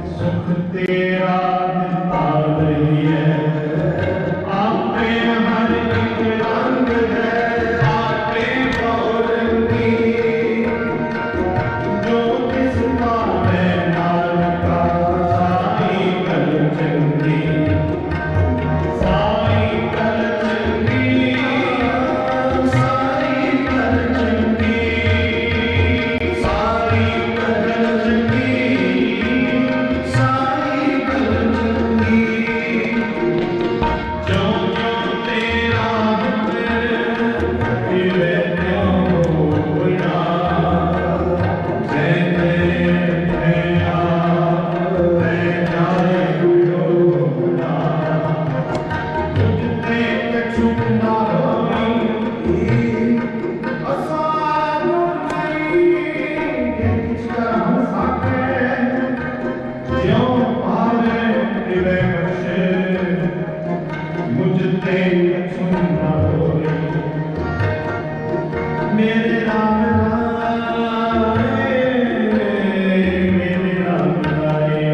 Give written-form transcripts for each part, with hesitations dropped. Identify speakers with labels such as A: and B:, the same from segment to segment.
A: सुख तेरा दिता रही है, आपे हर एक रंग है, आपे बहुरंगी, जो किस पावे नाल का साई कल चंगी, साई कल चंगी, साई कल चंगी, साई कल चंगी, साई कल चंगी, जो जो तेरा दिवे त्यों होया, जैसे तेरा ते जाए गुयोना, तुझते कछु ना होई, असानू नहीं किछ कर सके, ज्यों पावे तिवे बख्शे, मुझते कछु ना होई। मेरे राम राए, मेरे राम राए,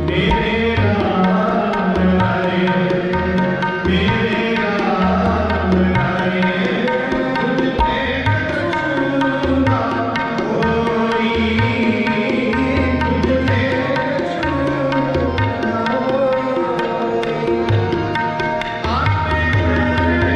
A: मेरे राम राए, मेरे राम राए, मुझते कछु ना होई, मुझते कछु ना होई। आपे करेगा,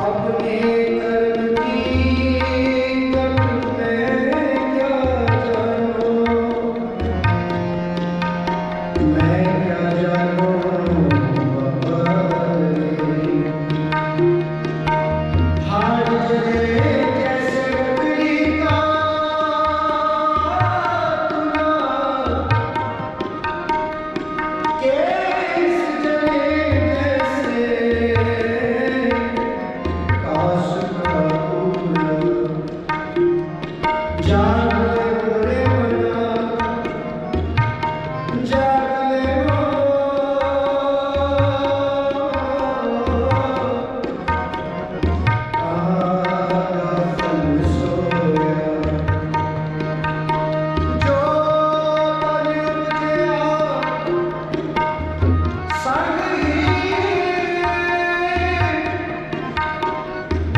A: आप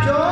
B: जो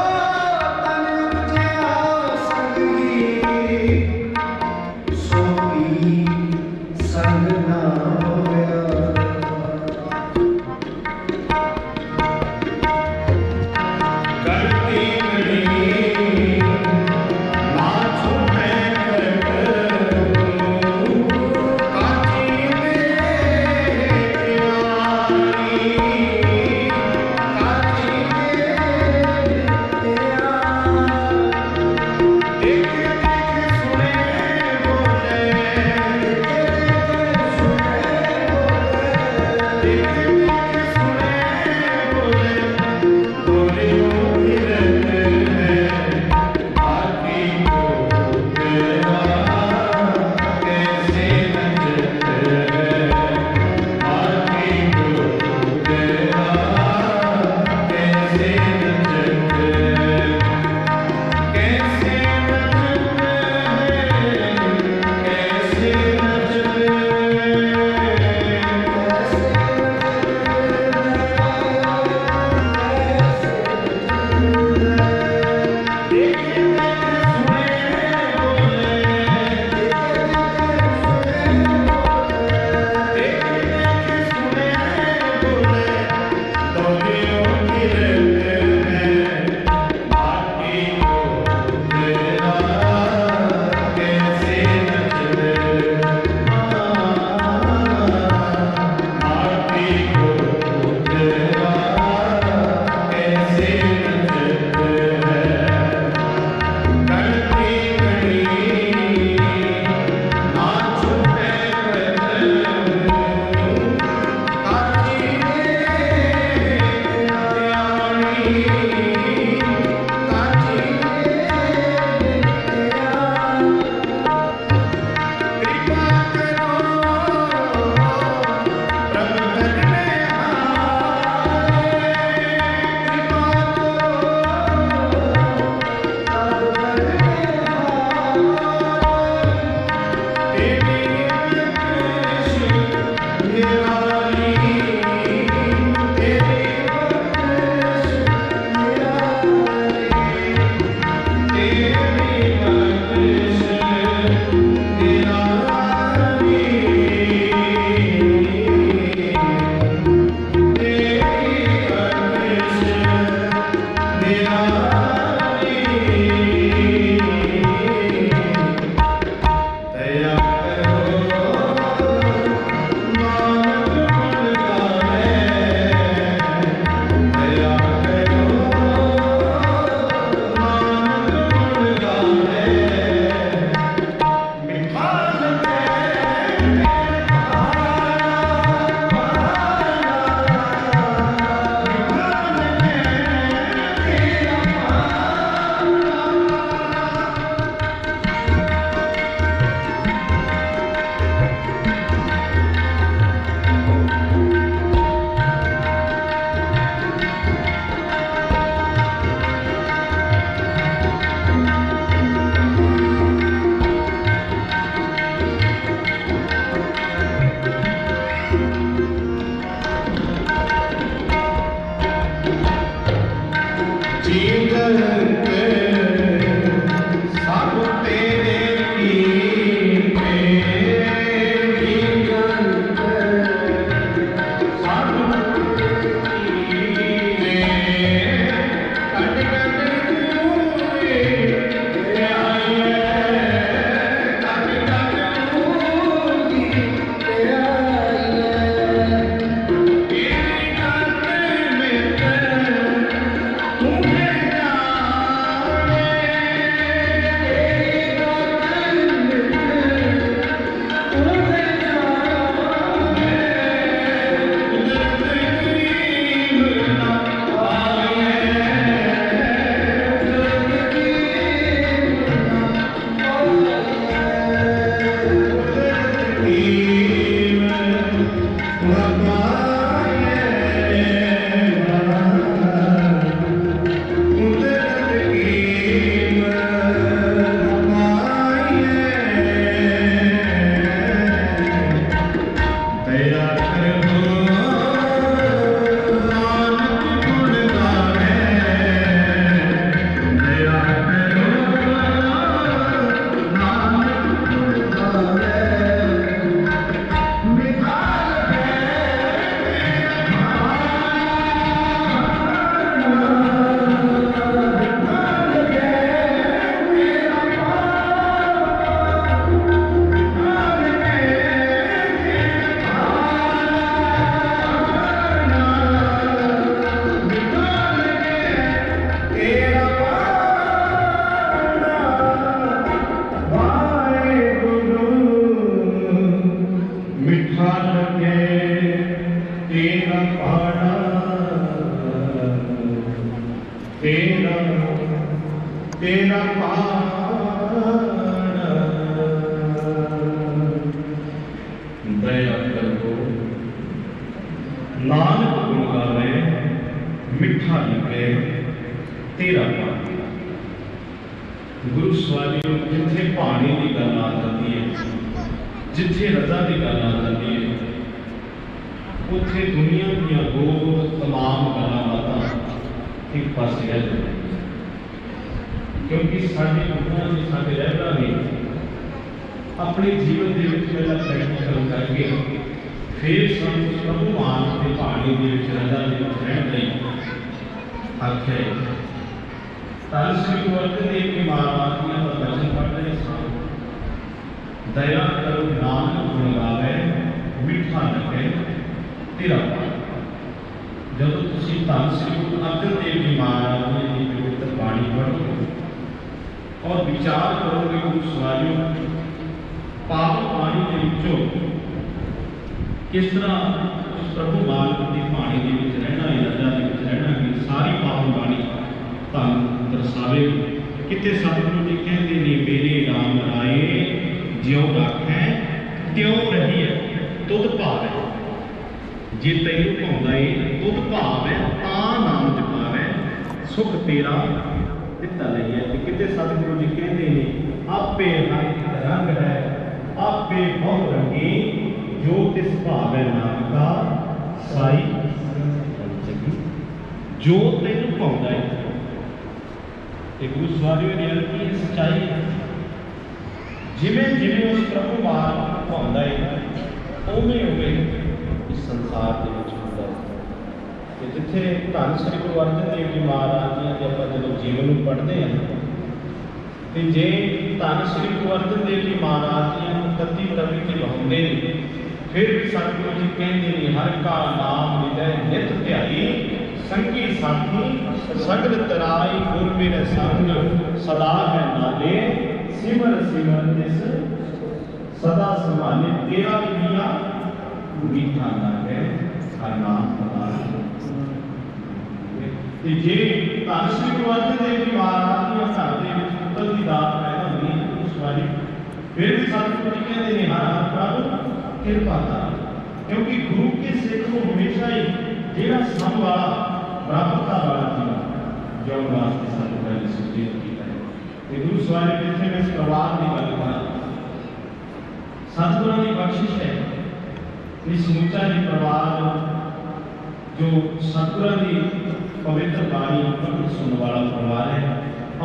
A: करके सब तेरे कीते करके सब कीते कट कट तूने आए कट कट तूने आए तेरी बात में तुम्हें जाने तेरी बात में तुम्हें जाने कुदरत की ना आए कुदरत की ना दया करो नानक गुण गावे दया करो नानक गुण गावे मिठाल तेरा वाहेगुरु मिठा लगे तेरा पाना तेरा तेरा पाना दया करो नानक गुण गावे मिठा लगे तेरा पाना गुरु सवालियों जिथे पानी की गल आ जाती है जिथे रजा की गल आ जाती है उत्थे दुनिया दियां होर तमाम गल्लां बातां एक पासे रह जाती क्योंकि साडे गुरुआं ने साडे रहबरां ने अपने जीवन दे विच पहला प्रैक्टिकल करके फिर सानूं प्रभु मान के पानी दे विच रजा दे विच रहण लई आख्या है धन श्री गुरु अर्जन देव जी महाराज जी का वचन पढ़ रहे सन दया करो नानक गुण गावे मिठा लगे तेरा पाना जब तुसी धन श्री गुरु अर्जन देव जी महाराज जी की पवित्र बाणी पढ़ोगे और विचार करोगे गुरु सवालियों पावन बाणी के विचों किस तरह उस प्रभु मालिक की बाणी के विच रहना है रजा के विच रहना है सारी पावन बाणी धन दर्शावे किते सतगुरु जी कहते ने मेरे राम राए ज्यों राखै त्यों रहिए तुध भावै जे तैनूं भाउंदा है तुध भावै तां नाम जपावै सुख तेरा दिता लईए ते किते सतगुरु जी कहते ने आपे रंग है आपे बहु रंगी जो तिस भावै नाम का साई जो तैनूं भाउंदा है गुरु सवालियों रियलिटी सच्चाई है जिमें जिमें उस प्रभु माल भाउंदा है उवें उवें इस संसार के विच हुंदा है ते जिथे धन श्री गुरु अर्जन देव जी महाराज जी के आपां जदों जीवन नूं पढ़दे हां ते जे धन श्री गुरु अर्जन देव जी महाराज जी नूं तत्ती तवी ते बहाउंदे ने फिर भी सतगुरु जी कहंदे ने हर का नाम लिदै नित ध्याई संगी साथी सगल तराई गुर मेरे संग सदा है नाले सिमर सिमर जिस सदा संभाले तेरा पिया मीठा लागे हर नाम सदा जे धन श्री गुरु अर्जन देव जी महाराज जी घर दे विच पुत्तर दी दात पैदा होई उस वाली फिर भी सतगुरु जी कहते हैं हर प्रभु कृपा कर क्योंकि गुरु के सिख को हमेशा ही जेड़ा सम वाला बराबरता वाला जीवन जीवन वास्ते सानू पहले सुचेत किया है ते गुरु सवाले जिथे मैं इस प्रवाद की गल करा सतगुरां की बख्शिश है ये समूचा जी प्रवाद जो सतगुरां की पवित्र बाणी अमृत सुनने वाला परिवार है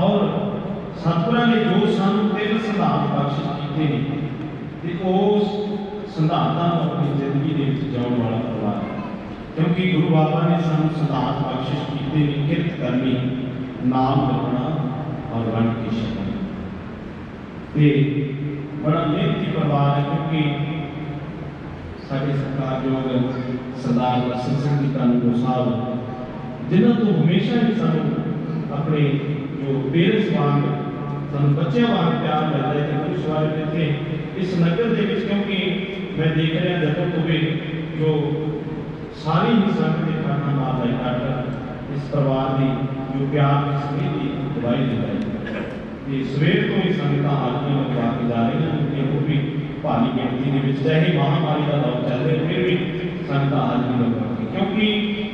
A: और सतगुरां ने जो सानू 3 सिद्धांत बख्शिश कीते ने ते उस सिद्धांतां नूं अपनी जिंदगी दे विच जिउण वाला परिवार है। क्योंकि गुरु बाबा ने सानू सिद्धांत बख्शिश कीते ने किरत करनी, नाम जपना और वंड की छकनी। ते बड़ा मेहनती परिवार है क्योंकि साडे सत्कारयोग सरदार दर्शन सिंह जी कानून साहब जिन्हों तो हमेशा ही सानू अपने जो पेरेंट्स वांग सानू बच्चों वांग प्यार मिलता है। गुरु स्वामी इतने इस नगर के क्योंकि मैं देख रहा जब तो भी जो सारी ही संगत के खाना माता डॉक्टर इस परिवार की जो प्यार की स्नेह की दवाई दिखाई ये सवेर तो ही संगत हाजिरी लगवा के जा रही हैं। वो भी भारी गिनती के चाहे महामारी का दौर चल रहा फिर भी संगत हाजिरी लगवा के, क्योंकि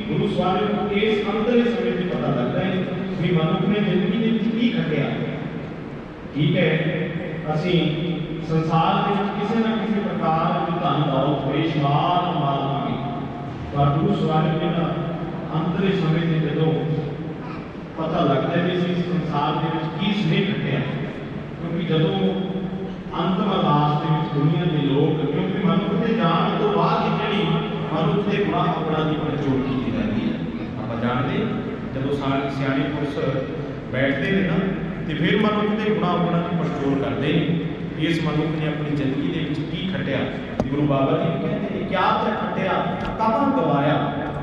A: गुरु स्वामी को इस अंदर इस समय से पता लगता है कि मनुष्य ने जिंदगी की खटिया। ठीक है, असी संसार में किसी न किसी प्रकार की धन दौलत बेशुमार मालूम पर गुरु स्वामी के अंदर इस समय से जो पता लगता है कि इस संसार के स्नेह खटिया। क्योंकि जो अंतिम अरदास के दुनिया के लोग क्योंकि मनुष्य के जान तो बाद ही जी मनुष्य के गुनाह अपराध की पड़चोल की जाती है। आप जानते जो सारे सियाने पुरुष बैठते हैं ना तो फिर मनुष्य के गुनाह अपराध की पड़चोल करते हैं। इस मनुष्य ने अपनी जिंदगी के खटिया गुरु बाबा जी कहते क्या तो खटिया कहाँ गवाया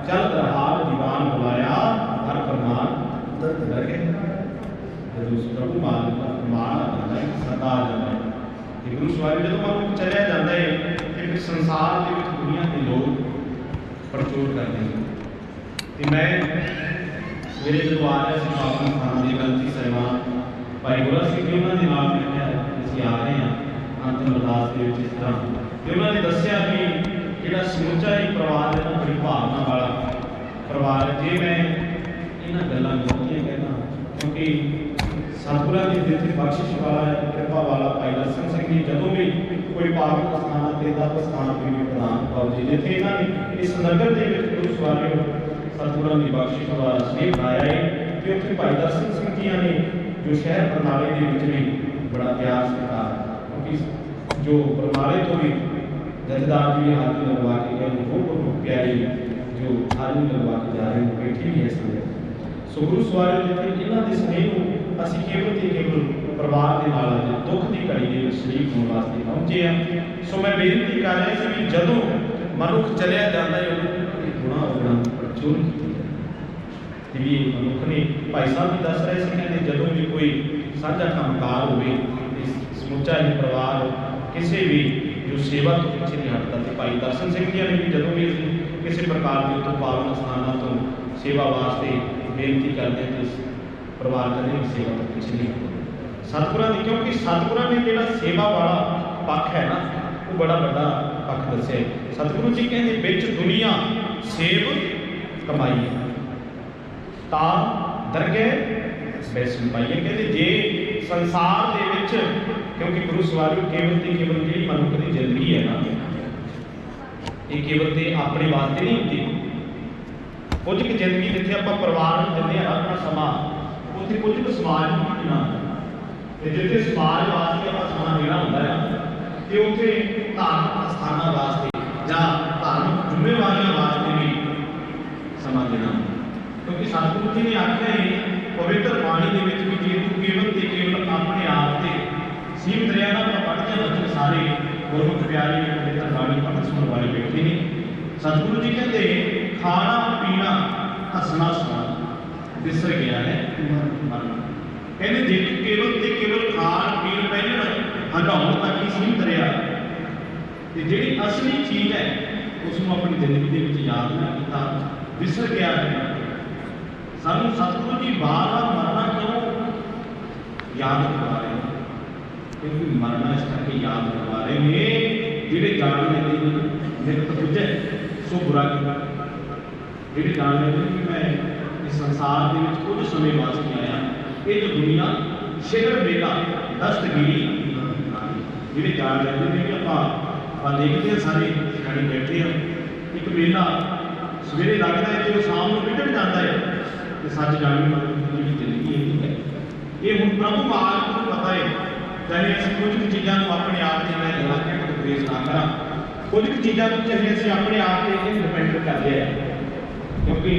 A: चल रहा दीवान बुलाया हर प्रमाण दर प्रभु मान सरदार जाता है। गुरु स्वामी जो मनुष्य चलिया जाता है तो फिर संसार के दुनिया के लोग पड़चोल करते हैं। तो मैं मेरे जो आ रहा है पावन खान की गलती सहमान भाई गोरा सिंह जी उन्होंने नाम लिखा ਅਸੀਂ आ रहे हैं अंतिम अरदास के इस तरह कि उन्होंने दसिया भी जो समूचा ही परिवार है बड़ी भावना वाला परिवार है। जे मैं इन्होंने गल्लां बहुतियां कहना क्योंकि सतगुरां की जिथे बख्शिश वाला कृपा वाला भाई दर्शन सिंह जी जदों भी कोई पावन स्थान ते तप स्थान भी प्रदान पाओ जी जिथे इन्होंने इस नगर के गुरु स्वामी सतगुरां की बख्शिश वाला स्नेह बनाया है कि उत्थे भाई दर्शन सिंह जी ने जो शहर बरनाले के विच भी बड़ा प्यार सीखा। क्योंकि जो बरनाले तो भी जथेदार जी हाजिरी लगवा के गए वो प्यारी जो हाजिरी लगवा के जा रहे हैं बैठे भी है संगत। सो गुरु स्वामी जिथे इन्हों के स्नेह असीं केवल तो केवल परिवार के नाल दुख की घड़ी के शरीक होने वास्ते पहुंचे हैं। सो मैं बेनती कर रहा सी भी जदों मनुष्य चलिया जाता है उन्होंने गुनाह होना पड़चोल की भी मनुष्य ने भाई साहब भी दस रहे थे कहते जदों भी कोई साझा कामकार हो समुचा ही परिवार किसी भी जो सेवा तो पीछे नहीं हटता। तो भाई दर्शन सिंह जी ने भी जदों भी किसी प्रकार के तो पावन स्थानों तो सेवा वास्ते बेनती करते हैं तो परिवार कदे भी सेवा तो पीछे नहीं हटता सतगुरां की। क्योंकि सतगुरां ने जो सेवा वाला पक्ष है ना वो बड़ा बड़ा पक्ष दस्या। सतगुरु जी कहते बिच दुनिया सेव कमाई ता दरगह वैसे पाइए कहते जे संसार के विच क्योंकि गुरु स्वामी केवल तो केवल जी मनुष्य की जिंदगी है ना ये केवल तो अपने वास्ते नहीं होती। कुछ की जिंदगी जिथे आप परिवार देते हैं अपना समा उत्थे कुछ कुछ समाज देना जिथे समाज वास्ते आप समा देना होता है तो उत्थे धार्मिक स्थानों वास्ते या धार्मिक जिम्मेवारियों वास्ते भी समा देना। क्योंकि सतगुरु जी ने आख्या है पवित्र बाणी के विच भी जे तू केवल ते केवल अपने आप से सीमित रहना तो पढ़ते बच्चे सारे गुरमुख प्यारे पवित्र बाणी पढ़ सुन वाले बैठे हैं। सतगुरु जी कहते खाना पीना हसना सुना बिसर गया है मरना। कहते जे तू केवल ते केवल खान पीन पहनण हटाउण तक ही सीमित रहा तो जी असली चीज़ है उसको अपनी जिंदगी के याद नहीं किया बिसर गया है। सानू सतगुरु जी बार बार मरना क्यों याद करवा रहे हैं क्योंकि मरना इस करके याद करवा रहे हैं जिहड़े जान लेते मेरे तो बुझे सो बुरा जिहड़े जान लेते कि मैं इस संसार के कुछ समय वास्ते आया ये जो दुनिया शिखर बेला दस्तगिरी जिहड़े जान लेते हैं कि आप देखते हैं सारे सियाणे बैठे हैं एक मेला सवेरे लगता है जो शाम को निकल जाता है ਤੇ ਸੱਚ ਜਾਣੀ ਜਿਹੜੀ ਜ਼ਿੰਦਗੀ ਹੈ ਇਹ ਹੁਣ ਪ੍ਰਭੂ ਮਾਲਕ ਨੂੰ ਪਤਾ ਹੈ। ਚਾਹੇ ਅਸੀਂ ਕੁਝ ਕੁ ਚੀਜ਼ਾਂ ਨੂੰ ਆਪਣੇ ਆਪ ਤੇ ਮੈਂ ਗੱਲਾਂ ਕਹਿਣ ਤੋਂ ਗੁਰੇਜ਼ ਨਾ ਕਰਾਂ, ਕੁਝ ਕੁ ਚੀਜ਼ਾਂ ਨੂੰ ਚਾਹੇ ਅਸੀਂ ਆਪਣੇ ਆਪ ਤੇ ਇਹ ਡਿਪੈਂਡ ਕਰਦੇ ਆ, ਕਿਉਂਕਿ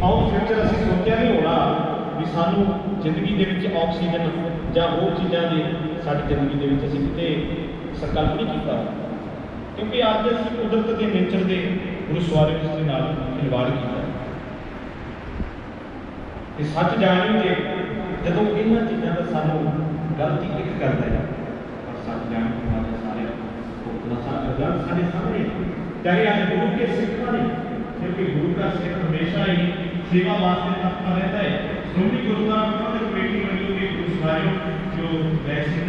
A: ਆਉਟ ਫਿਊਚਰ ਅਸੀਂ ਸੋਚਿਆ ਨਹੀਂ ਹੋਣਾ ਵੀ ਸਾਨੂੰ ਜ਼ਿੰਦਗੀ ਦੇ ਵਿੱਚ ਆਕਸੀਜਨ ਜਾਂ ਹੋਰ ਚੀਜ਼ਾਂ ਦੀ ਸਾਡੀ ਜ਼ਿੰਦਗੀ ਦੇ ਵਿੱਚ ਅਸੀਂ ਕਿਤੇ ਸੰਕਲਪ ਨਹੀਂ ਕੀਤਾ, ਕਿਉਂਕਿ ਅੱਜ ਅਸੀਂ ਕੁਦਰਤ ਦੇ ਨੇਚਰ ਦੇ ਗੁਰੂ ਸਵਾਰਿਕ ਦੇ ਨਾਲ ਖਿਲਵਾੜ ਕੀਤਾ। ਤੇ ਸੱਚ ਜਾਣੀਏ ਜਦੋਂ ਇਹਨਾਂ ਚੀਜ਼ਾਂ ਦਾ ਸਾਨੂੰ ਗਲਤੀ ਇੱਕ ਕਰਦਾ ਹੈ, ਪਰ ਸੱਚ ਜਾਣਨ ਵਾਲੇ ਸਾਰੇ ਭੁਗਤਣਾ ਸਾਡੇ ਸਾਹਮਣੇ, ਚਾਹੇ ਅੱਜ ਗੁਰੂ ਕੇ ਸਿੱਖਾਂ ਨੇ, क्योंकि गुरु का सिख हमेशा ही सेवा वास्ते तत्पर रहता है। श्रोमणी गुरुद्वारा प्रबंधक कमेटी बनी हुई गुरु सवारियों जो वैसे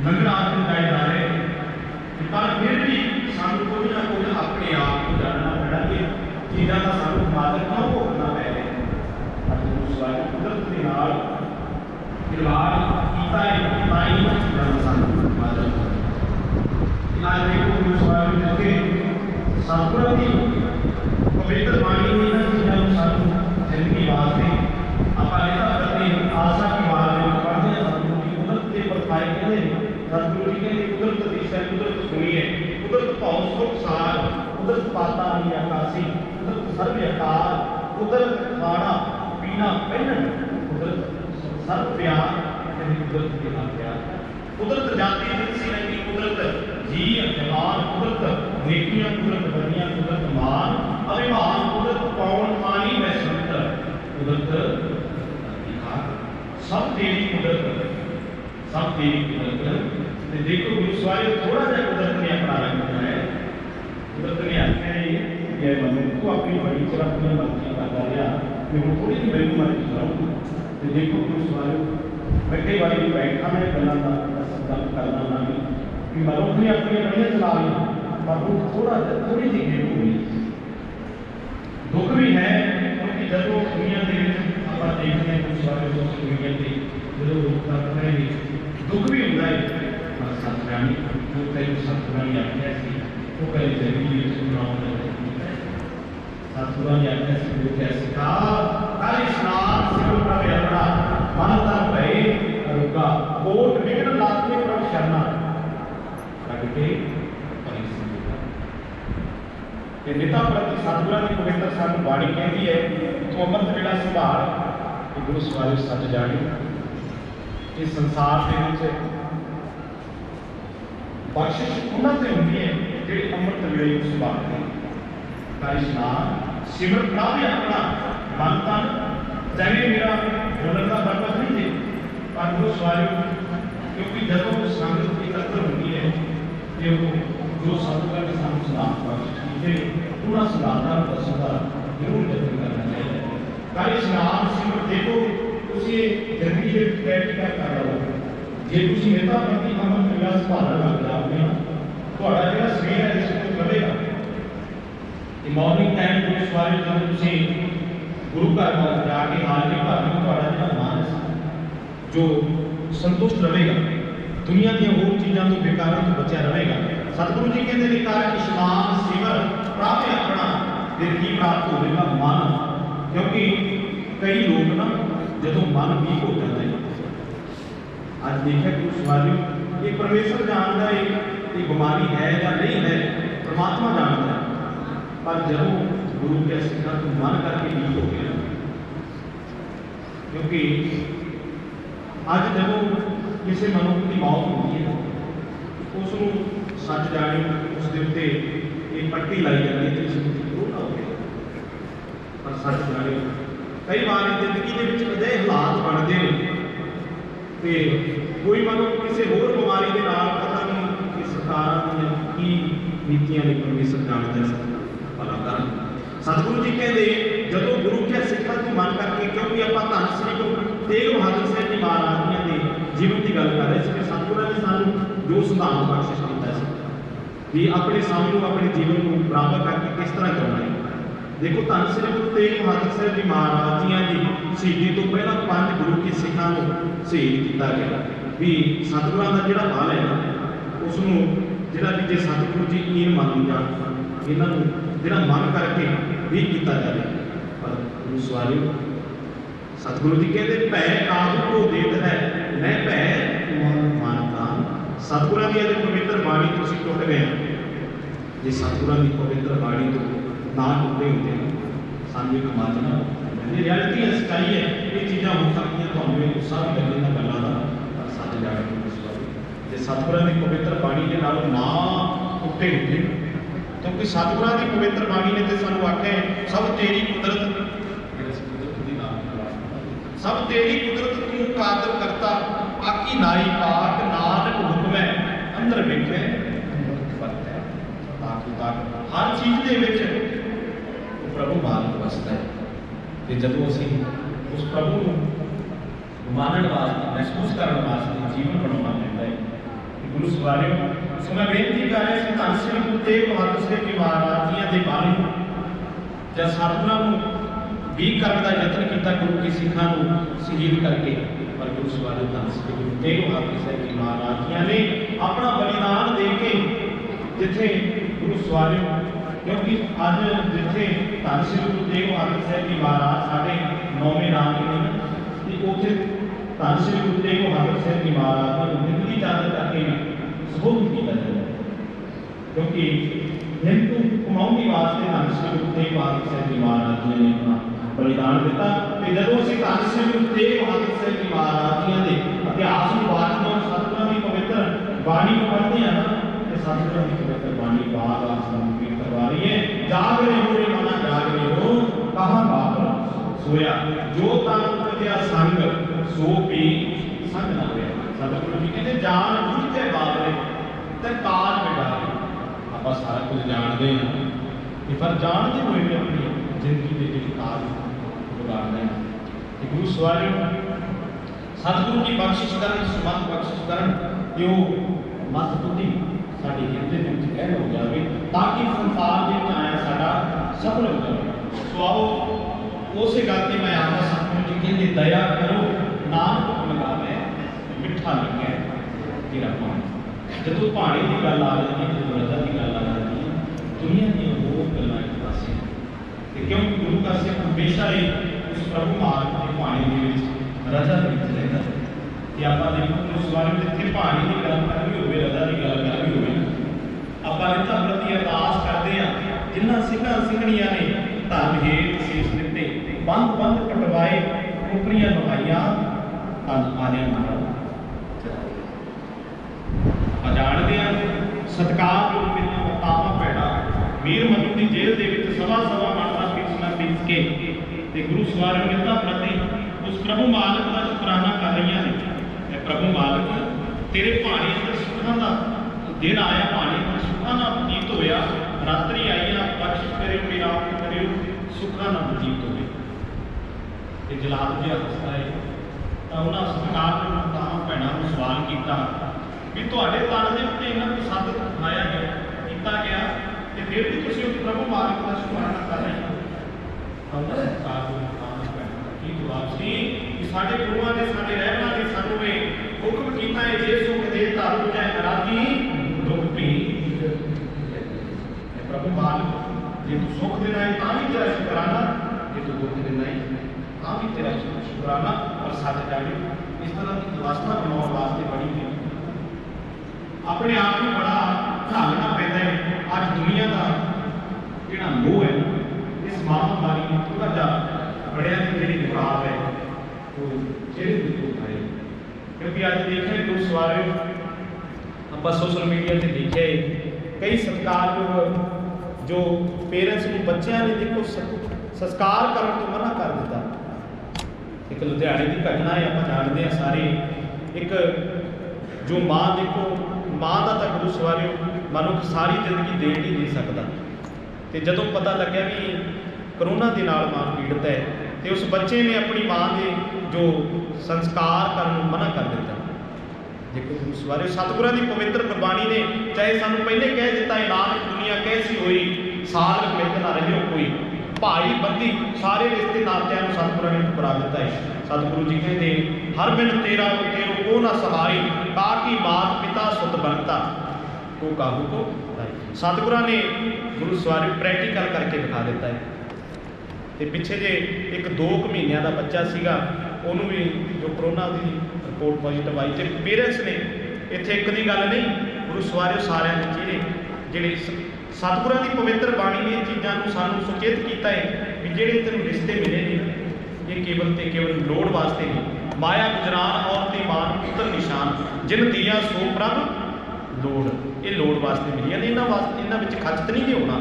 A: लंगर आदि लगाए जा रहे हैं, पर फिर भी सानू कोई ना कोई अपने आप को जानना पैना कि चीज़ों का सानू हिफाजत क्यों भोगना पै रहा है। गुरु सवारी कुदरत के नाल खिलवाड़ कीता है, ताई चीज़ों का सानू हिफाजत आज देखो गुरु सवारी जिसके सतगुरु की पवित्र बाणी ने इन चीज़ों को सानू जिंदगी वास्ते ਆਪਾਂ ਇਹਦਾ ਕਰਦੇ ਆਸਾ ਦੀ ਬਾਤ ਵਿੱਚ ਪੜ੍ਹਦੇ ਹਾਂ। ਸਤਿਗੁਰੂ ਦੀ ਕੁਦਰਤ ਦੇ ਵਰਤਾਏ ਕਹਿੰਦੇ ਨੇ, ਸਤਿਗੁਰੂ ਜੀ ਕਹਿੰਦੇ ਕੁਦਰਤ ਦੀ ਸੈ ਕੁਦਰਤ ਸੁਣੀਏ, ਕੁਦਰਤ ਭਾਉ ਸੁਖ ਸਾਰ, ਕੁਦਰਤ ਪਾਤਾ ਨਹੀਂ ਆਕਾਸੀ, ਕੁਦਰਤ ਸਰਬ ਅਕਾਰ, ਕੁਦਰਤ ਖਾਣਾ ਪੀਣਾ ਪਹਿਨਣ, ਕੁਦਰਤ ਸਰਬ ਪਿਆਰ, ਕਹਿੰਦੇ ਕੁਦਰਤ ਦੇ ਨਾਲ ਪਿਆਰ, ਕੁਦਰਤ ਜਾਤੀ ਜਿਨਸੀ ਨਹੀਂ, ਕੁਦਰਤ ਜੀ ਜਮਾਨ, ਕੁਦਰਤ ਨੇਕੀਆਂ, ਕੁਦਰਤ ਬੜੀਆਂ, ਕੁਦਰਤ ਮਾਨ ਅਭਿਮਾਨ, ਕੁਦਰਤ ਪੌਣ ਪਾਣੀ ਮੈਂ ਸੁੰਦਰ, ਕੁਦਰਤ सब तेरी कुदरत, सब तेरी कुदरत। देखो गुरु सवारी थोड़ा सा कुदरत ने अपना रंग बनाया, कुदरत ने आख्या है मनु को अपनी बड़ी तरह अपनी मर्जी करता रहा, मैं थोड़ी सी मेरी मर्जी चलाऊँ। तो देखो गुरु सवारी मैं कई बार बैठा मैं गल करना ना कि मनुख ने अपनी बड़ियाँ चला ली, पर वो थोड़ी सी गेम हो गई। दुख भी है क्योंकि जब दुनिया के आप देखते हैं कुछ सारे सोशल मीडिया पर जो लोग कर रहे हैं, दुख भी होता है, पर सतरानी जो कई सतरानी आख्या वो कई जिंदगी सतगुरु ने आख्या गुरु कैसे कहा काली स्नान सिर प्रभ अपना मन तन भय रुका कोट विघ्न लाते प्रभ शरणा प्रगटे नेता प्रति सतगुਰਾਂ की पवित्र सानू बाणी कहती है तू अमृत वेला संभाल कि गुरु सवारी सच जाने। इस संसार के बख्शिश उन्होंने होती है जी अमृत वेले को संभालते हैं। काली स्नान सिमर प्राप्त अपना मन तन, चाहे मेरा बोलने का पर्पज नहीं थे, पर गुरु सवारी क्योंकि जब संगत एकत्र होती है कि वो जो सतगुर के सामने सलाह बख्शिश पूरा सुधारना दसों जरूर जतन करना चाहिए। काली स्नान सिमर देखो तुसी जिंदगी के बैठ कर कर रहे हो, जे तुसी नेता प्रति अमृत वेला संभालना लग जाओगे थोड़ा जो शरीर है इसको लवेगा। मॉर्निंग टाइम गुरु सवारी जब तुसी गुरु घर जाके हाल के घर में थोड़ा जो मन जो संतुष्ट रहेगा, दुनिया दी होर चीज़ों तो बेकारों तो बचा रहेगा। सतगुरु जी कहते हैं काली स्नान सिमर प्राप्त अपना फिर की प्राप्त होगा मन, क्योंकि कई लोग ना जो मन वीक हो जाते हैं। आज देखा गुरु सवारी ये परमेश्वर जानता है ये बीमारी है या नहीं है, परमात्मा जानता है, पर जब गुरु के सिखा तो मन करके वीक हो गया। क्योंकि आज जब किसी मनुष्य की मौत होती है उसको सच जाने उस दिन से एक पट्टी लाई जाती है तो ना हो गया, पर सच जाने कई बार जिंदगी के अजे हालात बनते हैं तो कोई मनुष्य किसी होर बीमारी के नाल पता नहीं कि सरकार की नीतियां ने परमेश्वर जानते भला कर। सतगुरु जी कहते जो गुरु के सिखा तो मन करके, क्योंकि आप धन श्री गुरु तेग बहादुर साहब जी महाराज के जीवन की गल कर रहे थे, सतगुरु ने सानू जो सिद्धांत बख्शिश किया कि अपने सामने अपने जीवन को बराबर करके किस तरह करना है। देखो धन श्री गुरु तेग बहादुर साहब जी महाराज जी शहीदी तो पहला 5 गुरु के सिखा को शहीद किया गया भी सतगुਰਾਂ का जोड़ा हाल है ना उसनों जोड़ा भी जो सतगुरु जी इन मान जान इन्हों जोड़ा मन करके भी किया जाए। पर गुरु सवारी सतगुरु जी कहते भै काहू को देत है मैं भै मानता। सतगुरां दी अज पवित्र बाणी तुसीं टुट गए, जे सतगुरां दी पवित्र बाणी तो ना टुटे होते सानू एक माजना रियलिटी है, सच्चाई है। ये चीज़ां हो सकती तुहानूं गुस्सा भी लगे इन्हां गल्लां दा, पर सच जाण के दसो जे सतगुरां दी पवित्र बाणी दे नाल ना टुटे होते, क्योंकि सतगुरां दी पवित्र बाणी ने तो सानू आख्या सब तेरी कुदरत, सब तेरी कुदरत तू कादर करता, आकी नाई पाक नानक हुक्म है अंदर बैठे हर चीज़ दे विच प्रभु मालक वसदा है। तो जदों असीं उस प्रभु को मानण वास्ते महसूस करने वास्ते जीवन बनाना पैंदा है। गुरु सवारियों सो मैं बेनती कर रहा सी धन श्री गुरु तेग बहादुर साहिब जी महाराज जी दे बारे जब सतगुरां नूं भी करने का यत्न किया गुरु के सिखां नूं शहीद करके, पर गुरु सवारियों धन श्री गुरु तेग बहादुर साहिब जी महाराज जी ने अपना बलिदान दे के जिथे गुरु सवारियों, क्योंकि अज जिथे धन श्री गुरु तेग बहादुर साहिब जी महाराज साढ़े 9वें नाम ने उत्थे धन श्री गुरु तेग बहादुर साहिब जी महाराज को जिंदगी चादर करके सबूत किया जाए, क्योंकि हिंदू कमाने वास्ते धन श्री गुरु तेग बहादुर साहिब जी महाराज जी ने अपना बलिदान दिता। तो जदों असीं धन श्री गुरु तेग बहादुर साहिब जी महाराज जी के इतिहास में वाचते हैं, सतगुरां की पवित्र बाणी को पढ़ते हैं ना, तो सतगुरां की पवित्र बाणी बार आसमान करवा रही है। जाग रहे हो रे मना जाग रहे हो, कहाँ बाप सोया, जो तन उपजया संग सो भी संग ना होया। सतगुरु जी कहते जान बुझ के बाबरे ते काल बिगाड़े। आप सारा कुछ जानते हैं, पर जानते हुए भी अपनी जिंदगी के जी काल बिगाड़ना है। गुरु सवारियों सतगुरु की बख्शिश करन, समत बख्शिश करन, यो मत बुद्धि साडी हिरदे दे विच कहन हो जाए, ताकि संसार दे विच आया साडा सफल हो जाए। सो आओ उस गल ते मैं आखदा सतगुरु जी कहते दया करो नानक लगावे मिठा लगे तेरा पानी। जदों पानी की गल आ जाती है, जदों रजा की गल आ जाती है, दुनिया दी होर गल्लां एक पासे, क्योंकि गुरु का सिख हमेशा ही उस प्रभु मार्ग के पानी दे विच रजा दे विच रहिंदा है। कि आप देखो उस बारे में जिथे पानी की गल करनी हो, रजा की गल करनी हो, आप इतना प्रति अरदास करते हैं जिन्होंने सिखा सिखणिया ने धन हेठ शीश दिते, बंद बंद कटवाए, उपरियां नवाइया तन आलिया नाल जानते हैं सत्कार जो मिलना मुकामा पैड़ा मीर मनु की जेल के सवा सवा माता पीसना पीस के गुरु सवारियों मिलता प्रति उस प्रभु मालक का शुकराना कर रही हैं। प्रभु मालक तेरे पानी अंदर सुखों का दिन आया, पानी अंदर सुखों का बतीत होया, रात्रि आई ना बख्शिश करियो मेरा करियो सुखों का बतीत हो। जलाद जिहा हसदा है तो उन्होंने सत्कार मातावां भैणां नूं सवाल किया भी तुहाडे तन दे उत्ते इन्ना कुछ सद खाया गया किया गया तो फिर भी तुसीं उस प्रभु मालक का शुकराना कर रहे हो। उन्होंने सत्कार मातावां भैणां दा की जवाब सी कि साडे गुरुआं ने साडे रहबरां ने सानूं इह हुक्म किया है, जे सुख दे धर जाए अराधी दुख भी। प्रभु मालक जे तू सुख देना है तां भी तेरा शुकराना, जे तू दुख देना है तां भी तेरा शुकराना। और सच जाने इस तरह की व्यवस्था बनाने वास्ते बड़ी है अपने आप को बड़ा ढालना पैदा है। अज दुनिया का जिहड़ा मोह है इस महामारी में थोड़ा जा बड़िया की जी खराब है वो चेहरे पर आए, क्योंकि अज देखें गुरु सवारियों आप सोशल मीडिया से देखे कई सत्कार जो पेरेंट्स को बच्चों ने देखो संस्कार करने तो मना कर दिता। एक लुधियाने की घटना है, आप जानते हैं सारे, एक जो माँ देखो माँ का तो गुरु सवारियों मनुख सारी जिंदगी दे नहीं दे सकता, तो जदों पता लग्या भी करोना के नाल मां पीड़ित है तो उस बच्चे ने अपनी माँ के जो संस्कार करने मना कर दिता। देखो गुरु सवारियों सतगुरां की पवित्र गुरबाणी ने चाहे सानू पहले कह दिता है नानक दुनिया कैसी होई साल मिल ना रही हो कोई भाई बंदी सारे रिश्ते नात्या सतगुरां ने ठुकरा दिता है। सतगुरु जी कहते हर बिन तेरा तेरो को ना सहारी ताकि मात पिता सुत बनता को काहू को। सतगुरां ने गुरु सवारी प्रैक्टिकल करके दिखा देता है। तो पिछे जे एक 2 महीनों का बच्चा सीगा उन्होंने भी जो कोरोना की रिपोर्ट पॉजिटिव आई, तो पेरेंट्स ने इत्थे एक दी गल नहीं, गुरु सवारियो सारिਆਂ ਦੇ चेहरे ਜਿਹੜੇ सतगुरां की पवित्र बाणी ने चीज़ों को सानू सुचेत किया है भी ਜਿਹੜੇ तेन रिश्ते मिले ने ये केवल तो केवल लोड़ वास्ते नहीं। माया गुजरान और ते मान पुत्र निशान जिन दिया सो प्रभ लोड़, ये लोड़ वास्ते मिली ने, इन्हां वास्ते इन्हां विच खचत नहीं जे होना।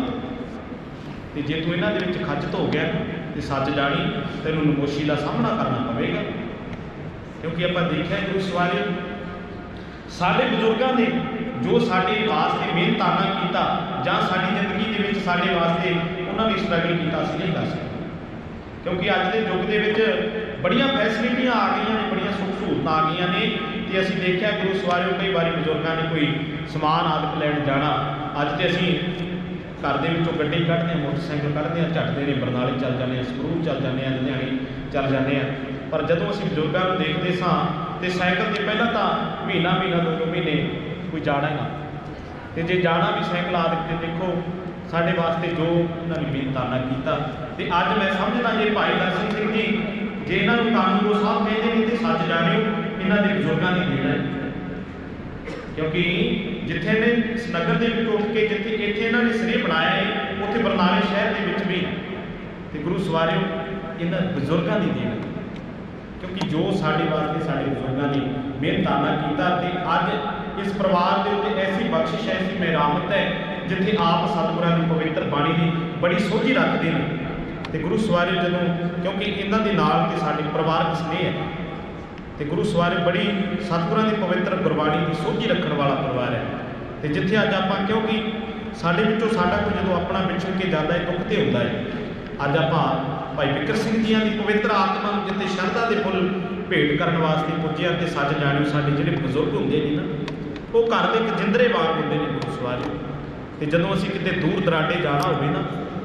A: तो जे तू इन्हां दे विच खचत हो गया तो सच जानी तेनों नमोशी का सामना करना पवेगा, क्योंकि आपां देखिआ गुरु सवारियो साडे बजुर्गों ने जो साडे वास्ते मेहनताना किया जां साडी जिंदगी दे विच साडे वास्ते उन्होंने स्ट्रगल किया असीं नहीं कर सकते, क्योंकि अज के युग दे विच बड़ियां फैसिलिटियां आ गई ने, बड़ियां सुख सहूलतां आ गई ने। तो असीं देखिआ गुरु सवारियों कई बार बजुर्गों ने कोई समान आदत लैण जाना, अज तो असीं घर दे विचों गड्डी कढ़दे हैं, मोटरसाइकिल कढ़दे हैं, झट देने बरनाले चल जाते हैं, संगरूर चल जाते हैं, लुधियाने चल जाते हैं। पर जदों असीं बजुर्गों को देखते सां तो साइकिल ते पहलां तां महीना 2 महीने कोई जाना ही ना, तो जे जाना भी साइकिल आदत ते देखो साडे वास्ते जो उन्होंने मेहनताना किया। तो अज मैं समझदा जे भाई दर्शन सिंह जी जे इन्हां नूं कानूनगो साहब कहते हैं तो सच जाणिओ इन्हां दे बजुर्गों की देन है, क्योंकि जिथे ने नगर के उठ के जिथे इत्थे इन्हां ने सिरे बनाया है उत्थे बरनाले शहर के विच भी, तो गुरु सवारियो इन्हां बजुर्गों की देन है, क्योंकि जो साडे वास्ते साडे बजुर्गों ने मेहनताना किया। तो अज इस परिवार के उत्ते ऐसी बख्शिश है, ऐसी मेहरामत है जिथे आप सतगुरां की पवित्र बाणी की बड़ी सोझी रखते हैं। तो गुरु सवारियो जदों क्योंकि इन्हां दे नाल ते साडे परिवारक स्नेह है, तो गुरु सवारियो बड़ी सतगुरां की पवित्र गुरबाणी की सोझी रखने वाला परिवार है। तो जिथे अज आपां क्योंकि साडे विचों साडा कोई जदों अपना विछड़ के जाता है दुख तो होता है, अज आपां भाई विकर सिंह जी की पवित्र आत्मा जिते शरधा के फुल भेंट करने वास्ते पुज्जिया। तो सच जाणिओ साडे जिहड़े बजुर्ग हुंदे ने ना वो घर के एक जिंदरे वांग हुंदे ने गुरु सवारियो। तो जदों असीं किते दूर दराडे जाना होवे ना,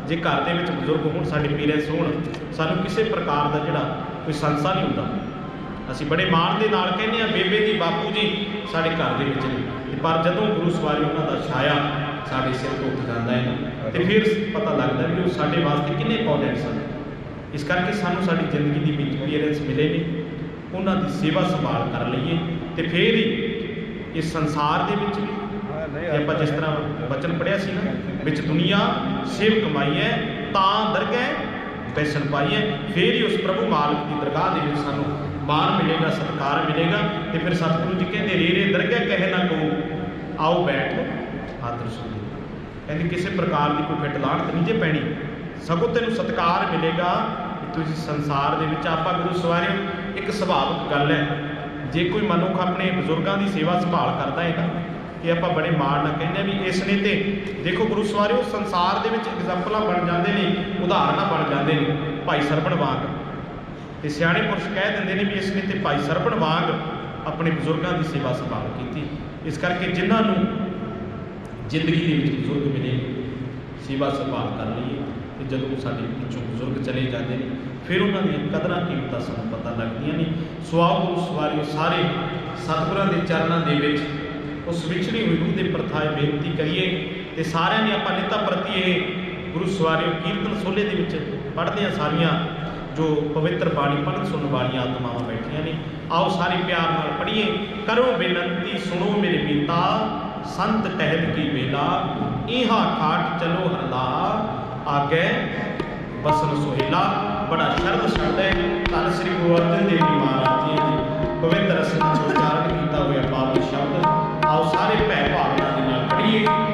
A: जे घर दे विच बजुर्ग होण साडे पेरेंट्स होण सानूं किसी प्रकार का जिहड़ा कोई संसा नहीं हुंदा, असीं बड़े माण दे नाल कहने आ बेबे जी बापू जी साडे घर दे विच ने, पर जदों गुरु सवारियो उन्हां दा छाया साडे सिर तो उठ जाता है ना, तो फिर पता लगता है भी वो साडे वास्ते किन्ने इंपॉर्टेंट सन। इस करके सानूं साडी जिंदगी दी विच पेरेंट्स मिले ने, उन्हां दी सेवा संभाल कर लईए तो फिर ही इस संसार दे विच भी आपां जिस तरह वचन पढ़िया सी ना, विच दुनिया सेव कमाई है तां दरगह बैसन पाई है, फिर ही उस प्रभु मालिक की दरगाह दे विच सानूं मान मिलेगा, सत्कार मिलेगा। तो फिर सतगुरु जी कहते रे दरगह कहे ना को आओ बैठ हाथ रसूल, कहते किसी प्रकार की कोई फिट लाहनत नहीं जे पैनी, सगों तेनों सत्कार मिलेगा। तुसीं संसार दे विच आपां गुरु सवारियो एक सुभाविक गल है, जे कोई मनुख अपने बजुर्गों की सेवा संभाल करता है ना, कि आप बड़े माण नाल कहने भी इसने तो देखो गुरु सवारियो संसार दे विच एग्जाम्पलां बन जाते हैं, उदाहरण बन जाते हैं भाई सरपण वांग। तो सियाणे पुरुष कह देंगे ने भी इसने तो भाई सरपण वांग अपने बजुर्गों की सेवा संभाल की। इस करके जिन्होंने जिंदगी के बजुर्ग मिले सेवा संभाल कर लीए, तो जदों साडे पिछों बजुर्ग चले जाते हैं फिर उन्होंने कदरां कीमतां सानूं पता लगदियां ने। सो आओ गुरु सवारियो सारे सतगुरां दे चरणों दे विच उस विछड़ी हुई रूह के प्रथाए बेनती करिए। तो सारे ने आपां निता प्रति ये गुरु सवारियो कीर्तन सोले दे विच पढ़दे हैं, सारियां जो पवित्र बाणी पढ़न सुनने वाली आत्मावां बैठियां ने। आओ सारे प्यार नाल पढ़िए। करो बेनती सुनो मेरे पिता संत टहल की बेला, इहा खाट चलो हरला आगे बसन सोहेला। बड़ा शरद शब्द है, धन श्री गुरु अर्जन देव जी महाराज जी ने पवित्र रसना उच्चारण किया हुआ पावन शब्द। आओ सारे भै भावना के नाल पढ़िए।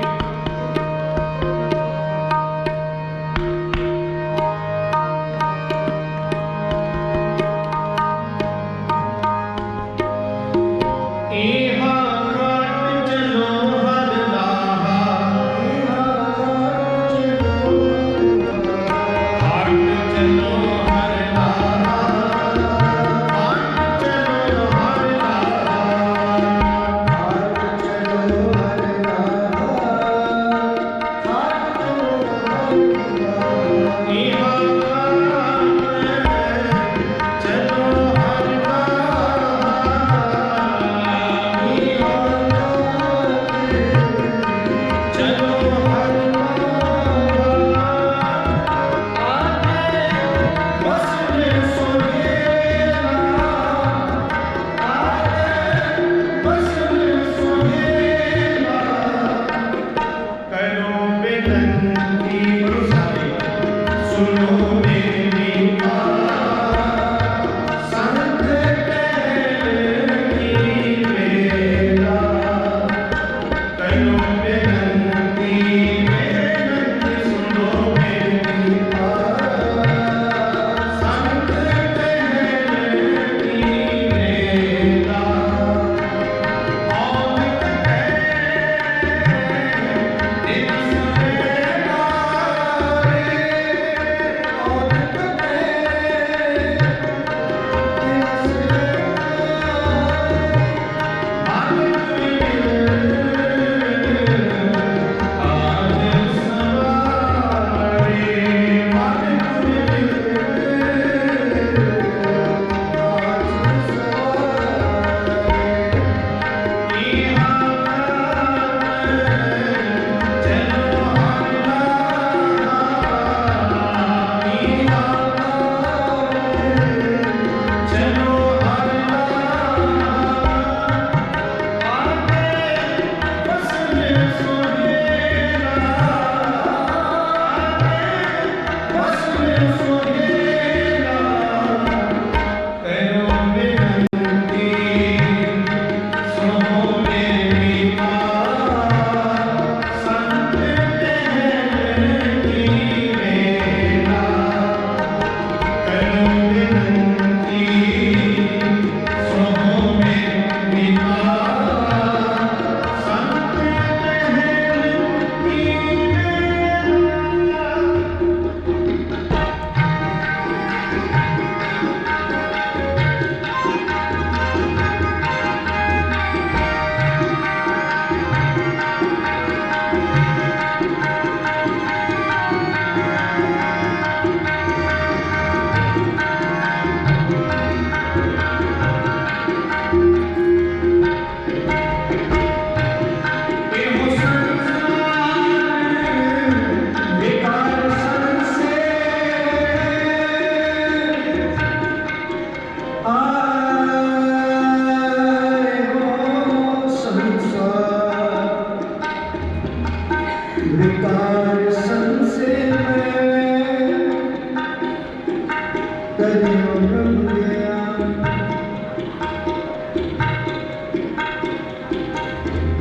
A: चलो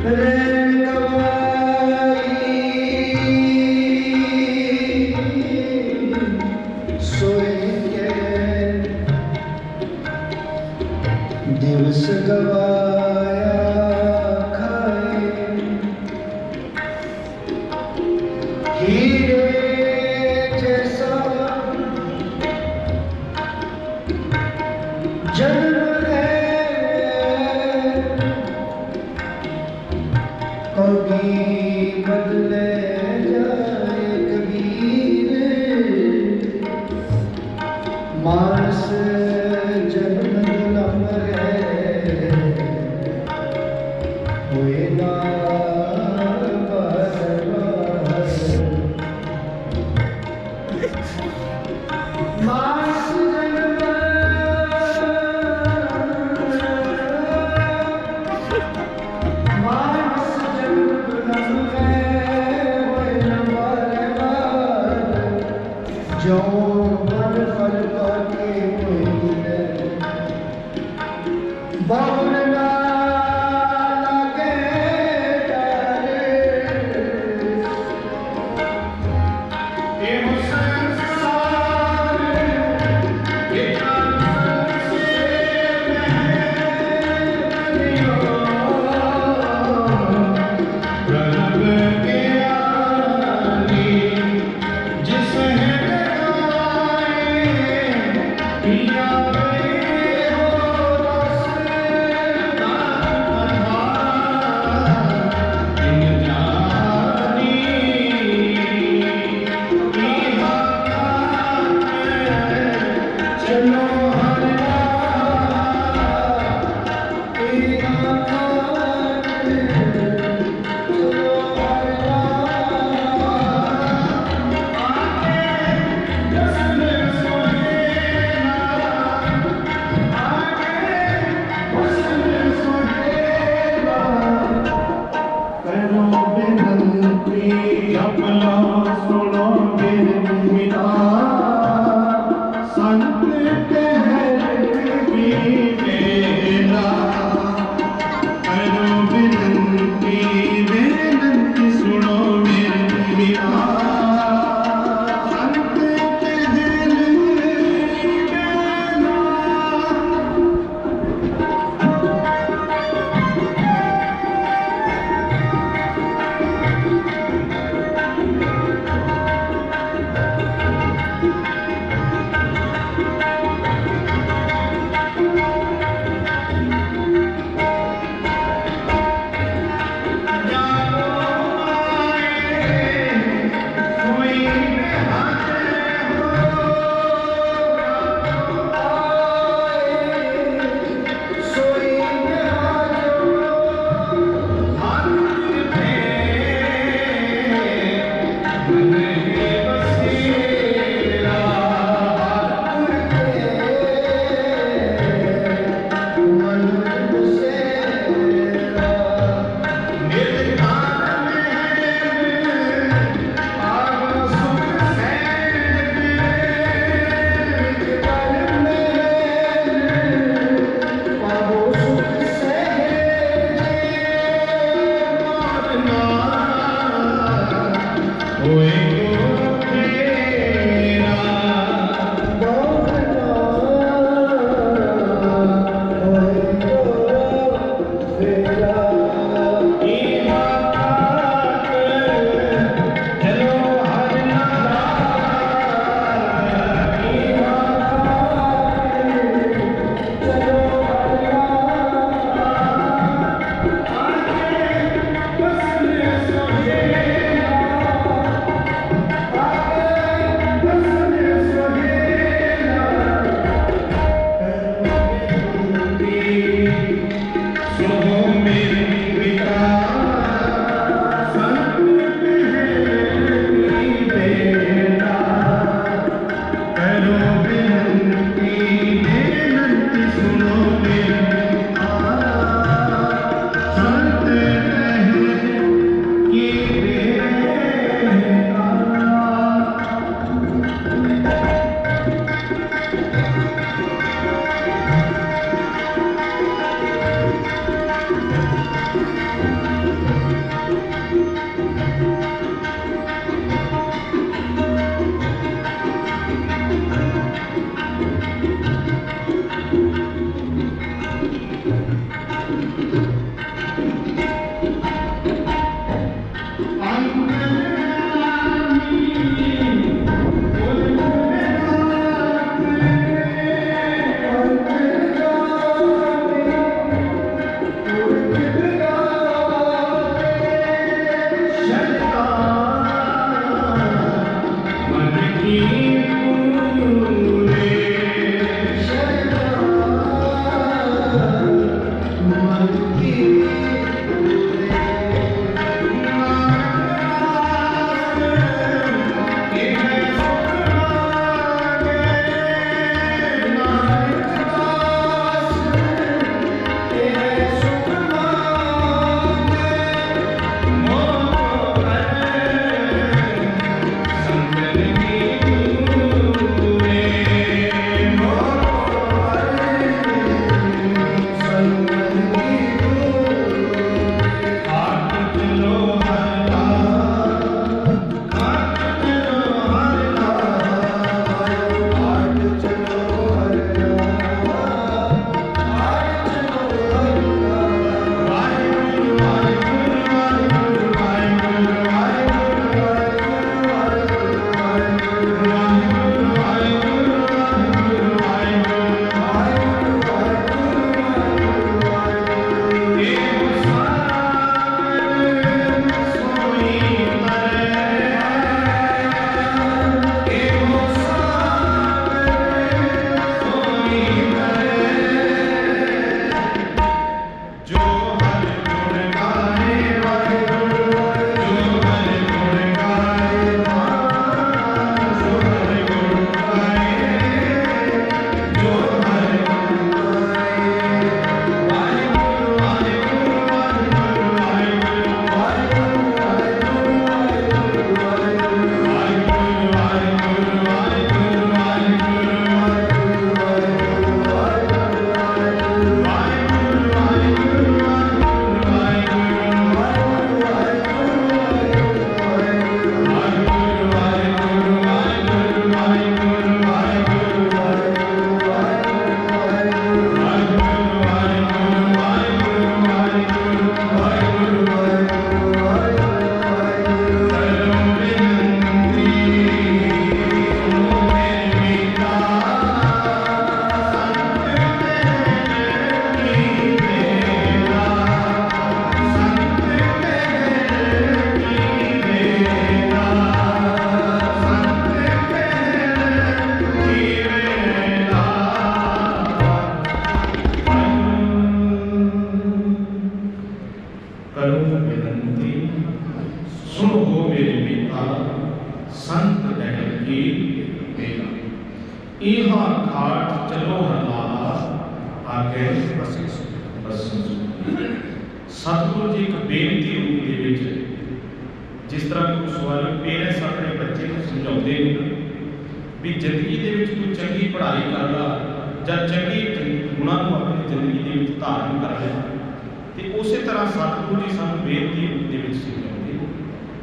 B: रैन गवाई सोए के दिवस गवाया खाए हीरे जैसा जन्म है कभी बदले जाए कबीर मानस जन्म लम है हुए ना मानस जन्म मानस जन्म लम है हुए ना जो मन फल पाके कोई बावन लागे डारे एहो संसार एकांत से बनियो प्रणव के आनी जिस है लगाए पिया रे हो रस
A: इहा खाट चलो हरलाला आगे बसन सतगुरु जी एक बेनती रूप दे विच जिस तरह गुरु सवारी पेरेंट्स अपने बच्चे को समझाते हैं भी जिंदगी दे विच तू चंगी पढ़ाई कर ला जां चंगी गुणां नूं अपनी जिंदगी दे विच धारण कर ले ते उसे तरह सतगुरु जी सानूं बेनती रूप दे विच समझाते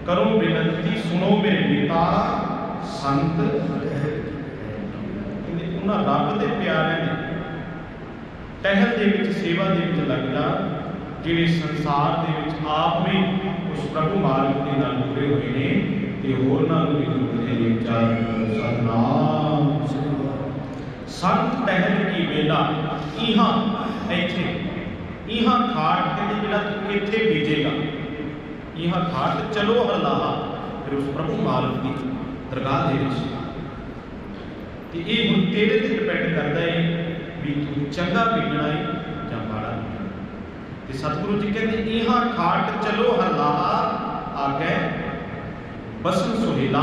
A: करो बेनती सुनो मेरे पिता संत उन्होंने रब के प्यारे ने टहल दे विच सेवा दे विच लग जा जिहड़े संसार दे विच आप भी उस प्रभु मालिक दे नाल जुड़े हुए ने ते होरनां नूं भी जुड़ने दे विचार सतनाम संत टहल की बेला इहां इत्थे इहां खाट कहते जिहड़ा तू इत्थे बीजेगा इहां खाट चलो हरलाहा फिर उस प्रभु मालिक दी दरगाह दे विच ते ये हुण तेरे ते डिपेंड करता है भी तू चंगा बीजना है जां माड़ा बीजना ते सतगुरु जी कहते इहां खाट चलो हरलाहा आगे बसन सुहेला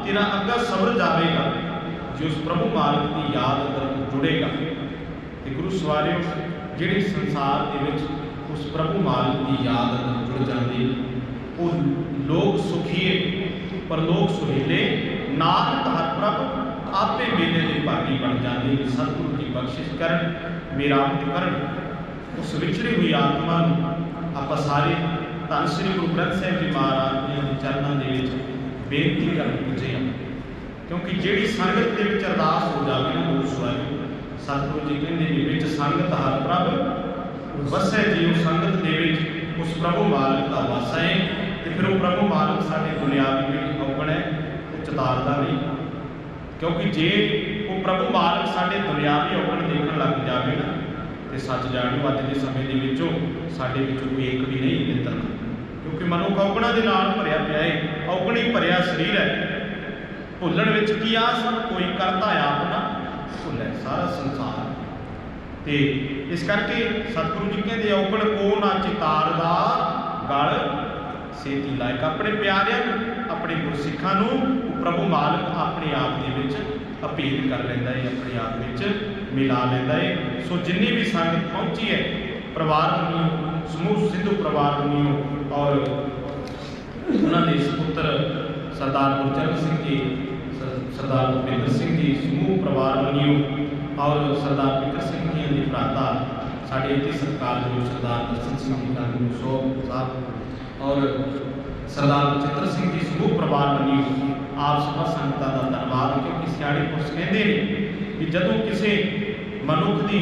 A: तेरा अग्गा सबर जावेगा जो उस प्रभु मालिक की याद अंदर जुड़ेगा ते गुरु सवारियों जिहड़े संसार दे विच उस प्रभु मालिक की याद अंदर जुड़ जाते वो लोग सुखीए परलोक सुहेले नानक हर प्रभ आपे मेले के भागी बन जाते कि सतगुरु की बख्शिश कर मेरा करन उस विछड़ी हुई आत्मा आप सारे धन श्री गुरु ग्रंथ साहिब जी महाराज के चरणों के बेनती कर पुजे क्योंकि जिहड़ी संगत के अरदास हो जाए ना गुरु सवारी सतगुरु जी कहते हैं विच संगत हर प्रभ वसै जीव संगत दे विच उस प्रभु मालक दा वास है। तो फिर वो प्रभु मालक साडे दुनियावी जिहड़ी औगण है वो चतारदा नहीं, क्योंकि जे वो प्रभु मालक साडे दुनियावी औगण देखण लग जावे ना तो सच जाणिओ अज दे समय दे विचों साडे विचों कोई एक भी नहीं निकलना, क्योंकि मनुख औगणां दे नाल भरिया पिया है, औगणी भरिया शरीर है। भुल्लण विच की आ सब कोई करता आपना भुल्लै सारा संसार। तो इस करके सतगुरु जी कहते औगण को ना चितारदा गल सेती लायक। अपने प्यारिਆਂ अपने गुरसिखां नूं प्रभु मालक अपने आप दे विच अपील कर लैंदा है, अपने आप विच मिला लैंदा है। सो जिन्नी भी संगत पहुंची है परिवार बनियो, समूह सिद्धू परिवार बनियो और उन्होंने सुपुत्र सरदार गुरचरण सिंह जी, सरदार भुपिंदर सिंह जी, समूह परिवार बनियो और सरदार बिकर सिंह जी की भ्राता साढ़े इतने सत्कारयोग सरदार दर्शन सिंह जी गांधी सो साहब और सरदार बचित्र सिंह जी समूह परिवार बनियो। आप सब संगतां दा धन्नवाद, क्योंकि सियाणे पुरश कहते हैं कि जदों किसी मनुख की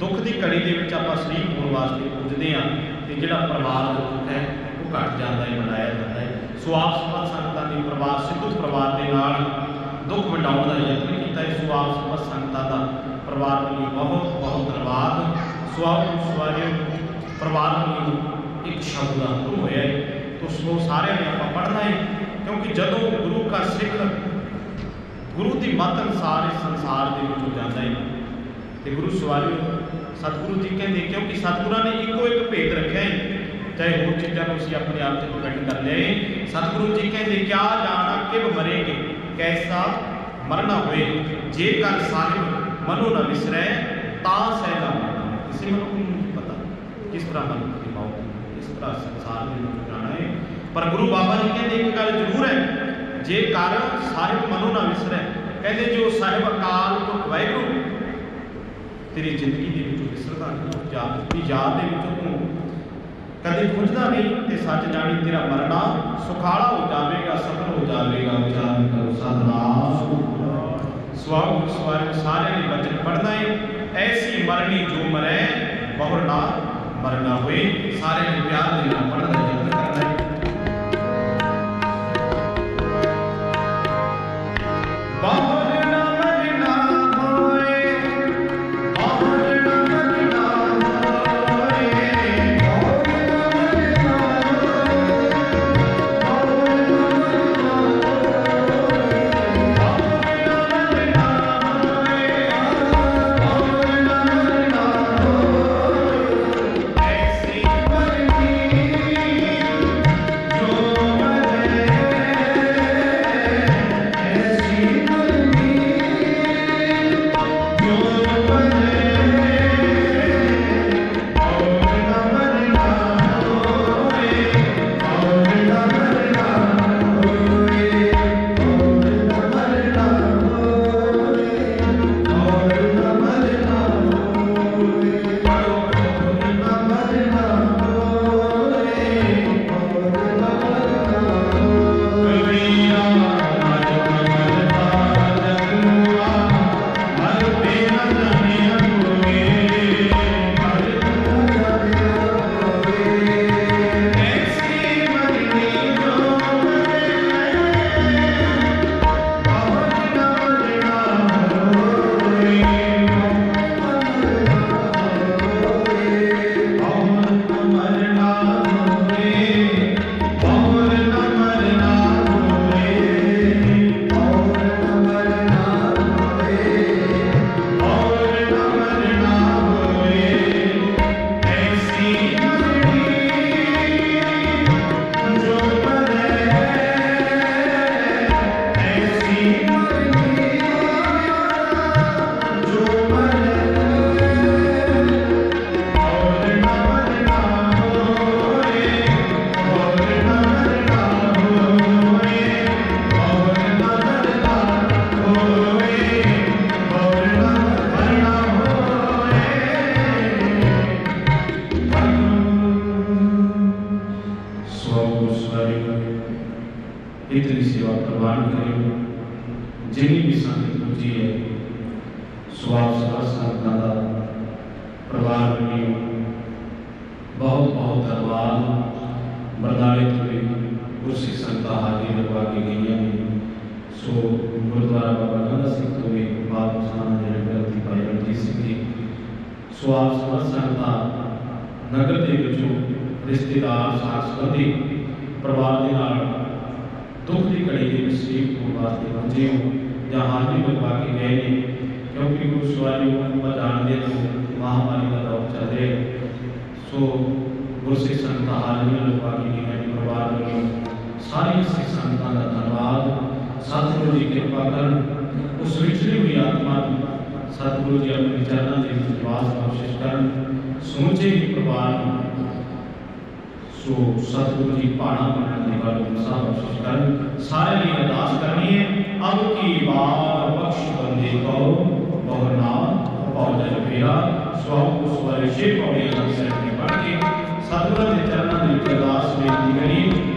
A: दुख की घड़ी के विच आपां शरीक होने वास्ते पुजदे हां ते जिहड़ा परिवार दा दुख है वो घट जाता है, मनाया जाता है। सो आप सब संगतां दी परिवार सिद्धू परिवार के नाल दुख वंडाउण दा यतन कीता है। सो आप सब संगतां दा परिवार बनी बहुत बहुत धन्नवाद। सो आप सवारियों परिवार बनी एक शब्द का हुक्म होया है, तो सो सारे ने आपां पढ़ना है, क्योंकि जदों गुरु का सिख गुरु की मत अनुसार इस संसार के विचों जाता है तो गुरु सवारियों सतगुरु जी कहते, क्योंकि सतगुरां ने इको एक भेद रखा है, चाहे होर चीज़ों को असीं अपने आप से डिपेंड कर लिया है। सतगुरु जी कहते क्या जाना किब मरेंगे कैसा मरना हुए, जे कर साहिब मनो न विसरै ता सहला मरना। किसी मनुख को नहीं पता किस तरह मनुख की मौत, किस तरह संसार में जाना है, पर गुरु बाबा जी कहते एक गल जरूर है, जे कर साहिब मनो न विसरै, कहते जो साहिब अकाल पुरख वाहिगुरू तेरी जिंदगी के विचों विसरदा नहीं, याद के विचों तू कदे खुंझदा नहीं, तो सच जानी तेरा मरना सुखाला हो जाएगा, सफल हो जाएगा। उच्चारण करो सतनाम। स्वागुरु सवारियों सारे ने वचन पढ़ना है, ऐसी मरनी जो मरै बहुर ना मरना हुए। सारे ने प्यार देना पढ़ना यत्न करना है। इतनी सेवा प्रवान करें जिन्हें भी संगत पूजी है। सुभाव सभा संगतां दा परिवार बनियो कुर्सी संगतां हाज़री लगा के गई ने। सो गुरुद्वारा बाबा गंगा सिंह तो भी बात सामने जेड़े गलती भाई रणजीत सिंह जी। सो आप समझ संगतां नगर के विचों रिश्तेदार साथ संबंधी परिवार के नाल दुख की घड़ी के नसीब को वास्ते पहुंचे हो या हाज़री लगवा के गए ने, क्योंकि गुरु सवारी को जानते हो महामारी का दौर चल रहा है। सो गुरसिख संगतां हाज़री लगवा के गई परिवार वालों सारी सिख संगतां का धन्यवाद। सतगुरु जी कृपा करन उस विछड़ी हुई आत्मा सतगुरु जी अपने चरणों के विश्वास बख्शिश करन समूचे ही परिवार। सो सतगुरु जी पहाड़ा बनने के बाद उत्साह बख्शिश करन। सारे लिए अरदास करनी है, अब की बार बख्श बंदे को बहुनाथ पौधे फेरा स्वाम उस वाले शेप पौड़े में बढ़ के सतगुरु के चरणों की अरदास बेनती करिए।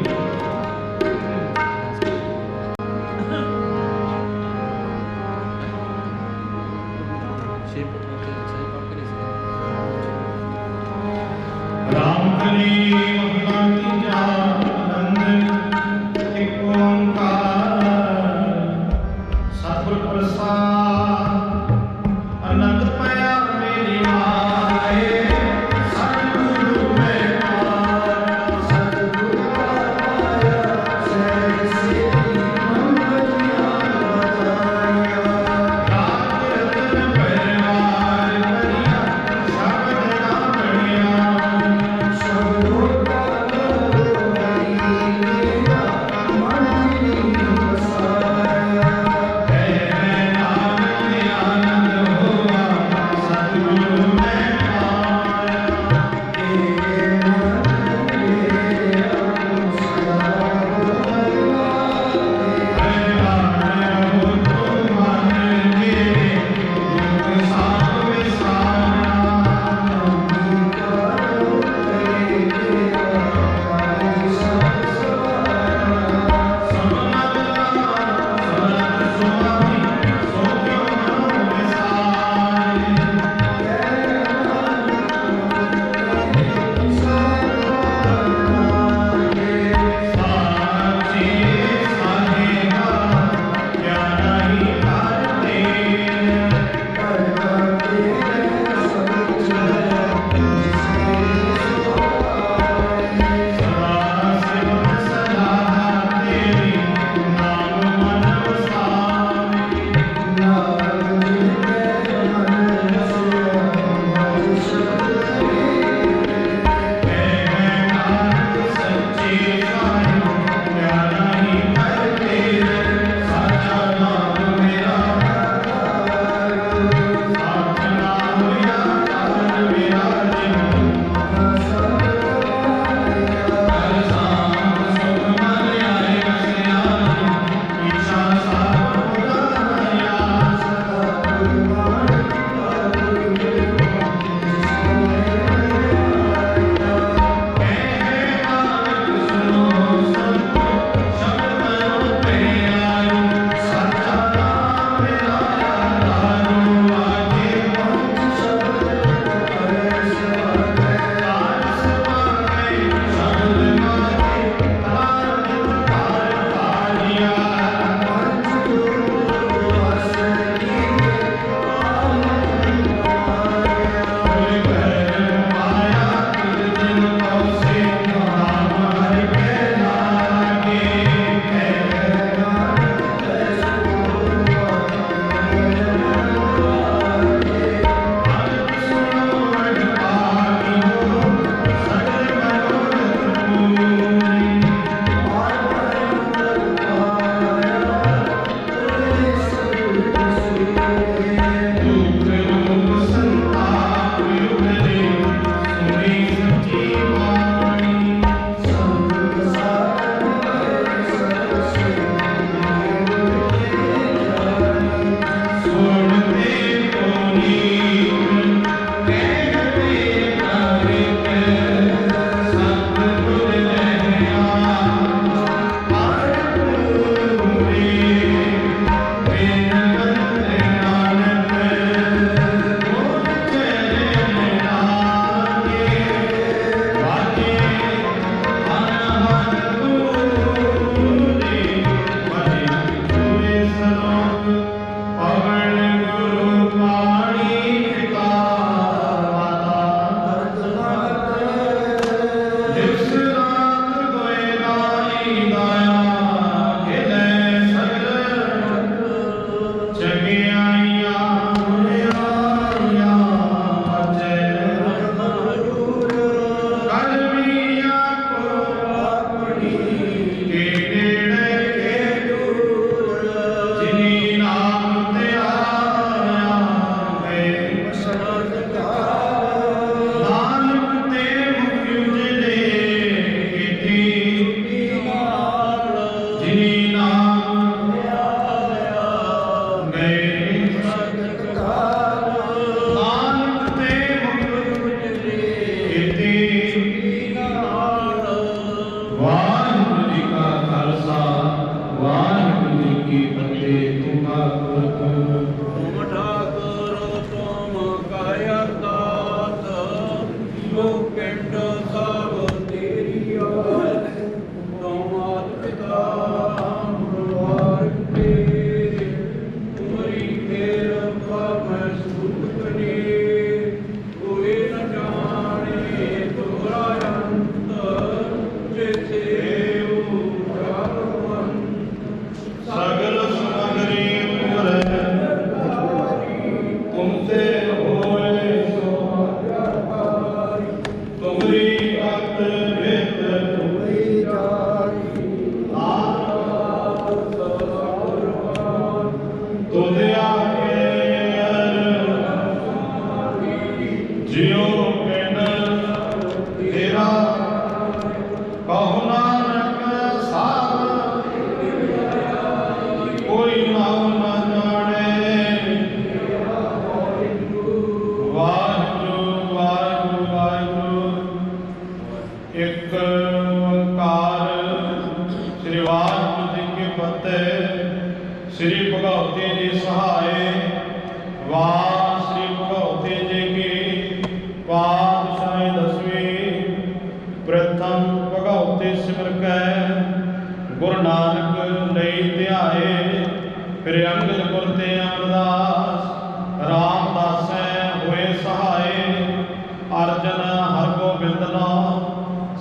B: Shambhu